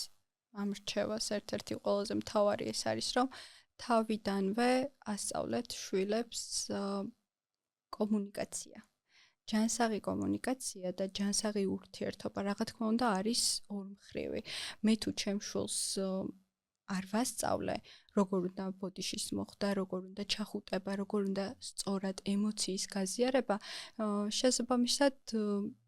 ამ რჩევას ერთ-ერთი ყველაზე მთავარი ეს არის, რომ თავიდანვე ასწავლეთ შვილებს კომუნიკაცია. ჯანსაღი კომუნიკაცია და ჯანსაღი ურთიერთობა, რა თქმა უნდა, არის ორმხრივი. მე თუ ჩემ შვილს არ ვასწავლე, როგორ უნდა ბოდიშის მოხდა, როგორ უნდა ჩახუტება, როგორ უნდა სწორად ემოციის გაზიარება, შესაბამისად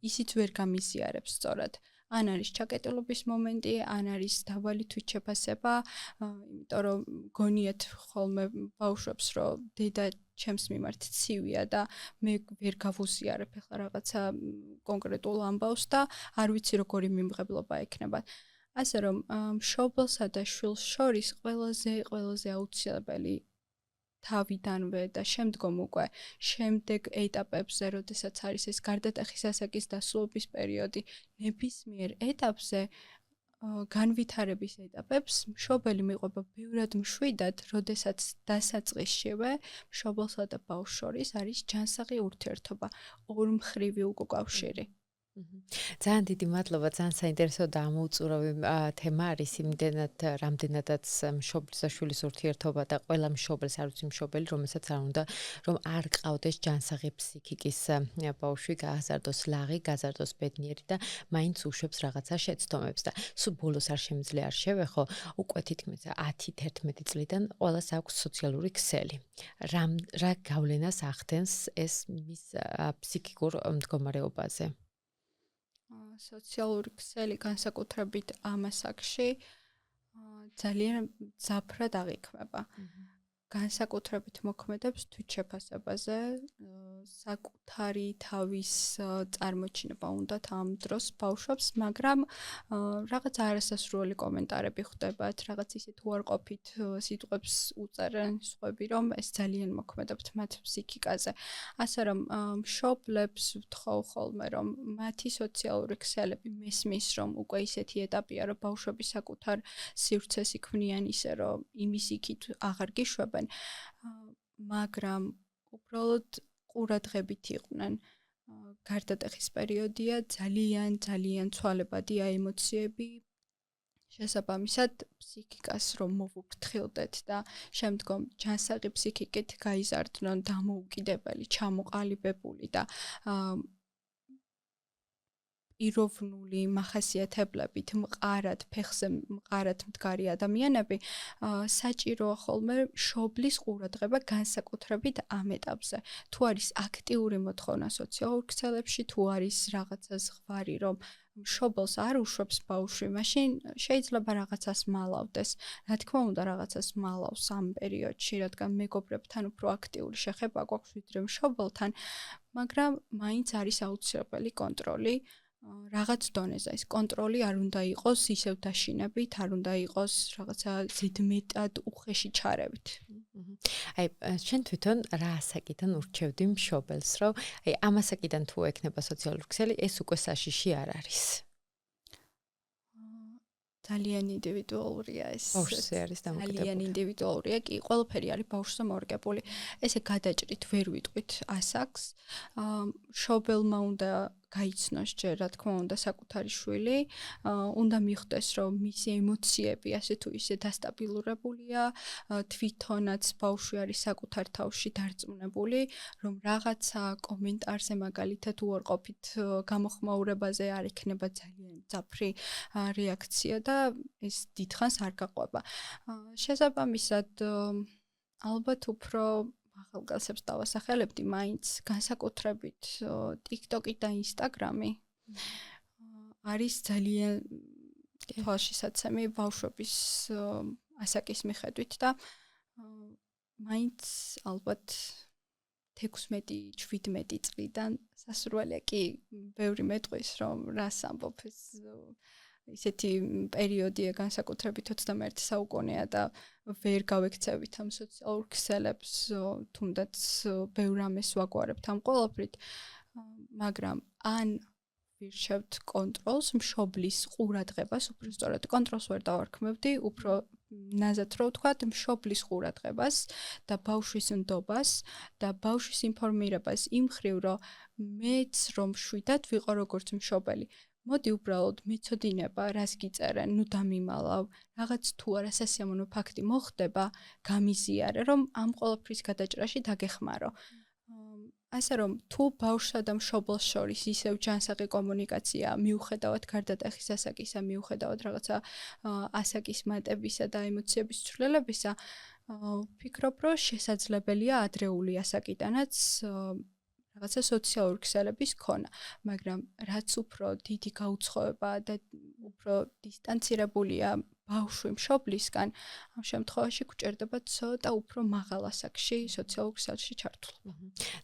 ისიც ვერ გამიზიარებს სწორად. ან არის ჩაკეტილობის მომენტი, ან არის დაბალი თვითშეფასება, იმიტომ რომ გონიათ ხოლმე ბავშვებს, რომ დედა ჩემს მიმართ ცივია და მე ვერ გავუზიარებ ახლა რაღაცა კონკრეტულ ამბავს და არ ვიცი როგორი მიმღებლობა ექნება. ასე რომ მშობელსა და შვილს შორის ყველაზე აუცილებელი თავიდანვე და შემდგომ უკვე შემდეგ ეტაპებზე, როდესაც არის ეს გარდატეხის ასაკის დასრულების პერიოდი, ნებისმიერ ეტაპზე განვითარების ეტაპებს მშობელი მიყვება ბევრად მშვიდად, როდესაც დასაწყისშივე მშობელსა და ბავშვს შორის არის ჯანსაღი ურთიერთობა, ორმხრივი უკავშირი. ძალიან დიდი მადლობა, ძალიან საინტერესო და ამოუწურავი თემა არის იმდენად, რამდენადაც მშობლის და შვილის ურთიერთობა და ყველა მშობელს არ ვიცი მშობელი, რომელსაც არ უნდა რომ არ ყავდეს ჯანსაღი ფსიქიკის ბავშვი, გააზარდოს ლაღი, გაზარდოს ბედნიერი და მაინც უშვებს რაღაცა შეცდომებს და სულ ბოლოს არ შემიძლია არ შევეხო, უკვე თითქმის 10-11 წლიდან ყველას აქვს სოციალური ქსელი. რა გავლენას ახდენს ეს მის ფსიქიკურ მდგომარეობაზე? სოციალური ქსელი განსაკუთრებით ამ ასაკში ძალიან მძაფრად აღიქმება. განსაკუთრებით მოქმედებს თვითშეფასებაზე, საკუთარი თავის წარმოჩინება უნდათ ამ დროს ბავშვებს, მაგრამ რაღაც არასასრული კომენტარები ხვდებათ, რაღაც ისეთ უარყოფით სიტყვებს უწერენ სხვები, რომ ეს ძალიან მოქმედებთ მათ ფსიქიკაზე. ასე რომ მშობლებს ვთხოვ ხოლმე, რომ მათი სოციალური ქსელები მესმის, რომ უკვე ისეთი ეტაპია, რომ ბავშვები საკუთარ სივრცეს იქმნიან ისე, რომ იმის იქით აღარ გიშვებენ, მაგრამ უბრალოდ ყურადღებით იყვნენ. გარდატეხის პერიოდია, ძალიან ცვალებადია ემოციები, შესაბამისად ფსიქიკას რომ მოვუფრთხილდეთ და შემდგომ ჯანსაღი ფსიქიკით გაიზარდნონ დამოუკიდებელი, ჩამოყალიბებული და იროვნული მახასიათებლებით მყარად, ფეხზე მყარად მდგარი ადამიანები, საჭიროა ხოლმე მშობლის ყურადღება განსაკუთრებით ამ ეტაპზე. თუ არის აქტიური მოთხოვნა სოციალურ ქსელებში, თუ არის რაღაცა ზღვარი, რომ მშობელს არ უშვებს ბავშვი, მაშინ შეიძლება რაღაცას მალავდეს. რა თქმა უნდა, რაღაცას მალავს ამ პერიოდში, რადგან მეგობრებთან უფრო აქტიური შეხება გვაქვს ვიდრე მშობელთან, მაგრამ მაინც არის აუცილებელი კონტროლი. რაღაც დონეზე ეს კონტროლი არ უნდა იყოს ისევ დაშინებით, არ უნდა იყოს რაღაცა ზედმეტად უხეში ჩარევით. აი, შენ თვითონ რა ასაკიდან ურჩევდი მშობელს, რომ აი ამ ასაკიდან თუ ექნება სოციალური ქსელი, ეს უკვე საშიში არ არის. ძალიან ინდივიდუალურია ეს. ბავშვზე არის დამოკიდებული. ძალიან ინდივიდუალურია, კი, ყველაფერი არის ბავშვზე მორგებული. ესე გადაჭრით ვერ ვიტყვით ასაკს. მშობელმა უნდა გაიცნოს ჯერ, რა თქმა უნდა, საკუთარი შვილი, უნდა მიხვდეს, რომ მისი ემოციები ასე თუ ისე დასტაბილურებულია, თვითონაც ბავშვი არის საკუთარ თავში დარწმუნებული, რომ რაღაცა კომენტარზე მაგალითად უარყოფით გამოხმაურებაზე არ ექნება ძალიან მძაფრი რეაქცია და ეს დიდხანს არ გაყვება. შესაბამისად, ალბათ უფრო ახალგაზრდებს დავასახელებდი, მაინც განსაკუთრებით TikTok-ი და Instagram-ი არის ძალიან თვალშისაცემი ბავშვების ასაკის მიხედვით და მაინც ალბათ 16-17 წლიდან სასურველია კი ბევრი მეტყვის, რომ რას ამბობ ეს ისეთი პერიოდია განსაკუთრებით 21 საუკუნეა და ვერ გავექცევით ამ სოციალურ ქსელებს, თუნდაც ბევრ ამას ვაგვარებთ ამ ყველაფრით, მაგრამ ან ვირჩევთ კონტროლს, მშობლის ყურადღებას, უფრო სწორად კონტროლს ვერ დავარქმევდი, უფრო ნაზად რო ვთქვათ, მშობლის ყურადღებას და ბავშვის ნდობას და ბავშვის ინფორმირებას იმ მხრივ, რომ მეც რომ შვიდად ვიყო როგორც მშობელი. მოდი უბრალოდ მეცოდინება, რას გიწერენ, ნუ დამიმალავ, რაღაც თუ არა სასიამოვნო ფაქტი მოხდება, გამიზიარე, რომ ამ ყველაფრის გადაჭრაში დაგეხმარო. ასე რომ თუ ბავშვსა და მშობელს შორის ისევ ჯანსაღი კომუნიკაცია, მიუხედავად გარდატეხის ასაკისა, მიუხედავად რაღაცა ასაკის მატებისა და ემოციების ცვლილებისა, ვფიქრობ, რომ შესაძლებელია ადრეული ასაკიდანაც რაღაცა სოციალური ქსელების ქონა, მაგრამ რაც უფრო დიდი გაუცხოება და უფრო დისტანცირებულია ბავშვი მშობლისგან, ამ შემთხვევაში გვჭირდება ცოტა უფრო მაღალ ასაკში სოციალურ ქსელში ჩართულობა.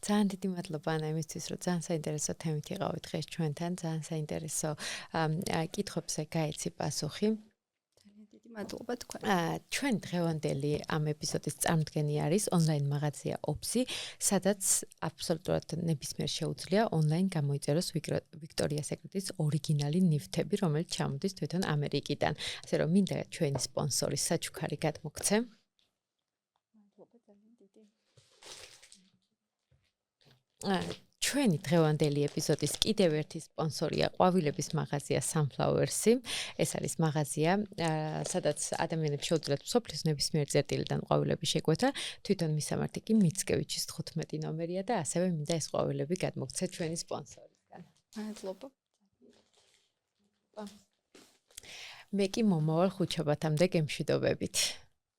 ძალიან დიდი მადლობა ანა იმისთვის, რომ ძალიან საინტერესო თემით იყავით დღეს ჩვენთან, ძალიან საინტერესო კითხვებზე გაეცი პასუხი. ძალიან დიდი მადლობა თქვენ. ჩვენ დღევანდელი ამ ეპიზოდის წარმოდგენი არის ონლაინ მაღაზია ოფსი, სადაც აბსოლუტურად ნებისმიერ შეუძლია ონლაინ გამოიწეროს ვიქტორია სეკრეტის ორიგინალი ნივთები, რომელიც ჩამოდის თვითონ ამერიკიდან. ასე რომ მინდა ჩვენი სპონსორის საჩუქარი გადმოგცე. მადლობა ძალიან დიდი. ჩვენი დღევანდელი ეპიზოდის კიდევ ერთი სპონსორია ყვავილების მაღაზია Sunflowers-ი. ეს არის მაღაზია, სადაც ადამიანებს შეუძლიათ მსოფლიოს ნებისმიერ წერტილიდან ყვავილები შეგვეთა. თვითონ მისამართი კი მიცკევიჩის 15 ნომერია და ასევე მინდა ეს ყვავილები გადმოგცე ჩვენი სპონსორისგან. მადლობა. მე კი მომავალ ხუთშაბათამდე გემშვიდობებით.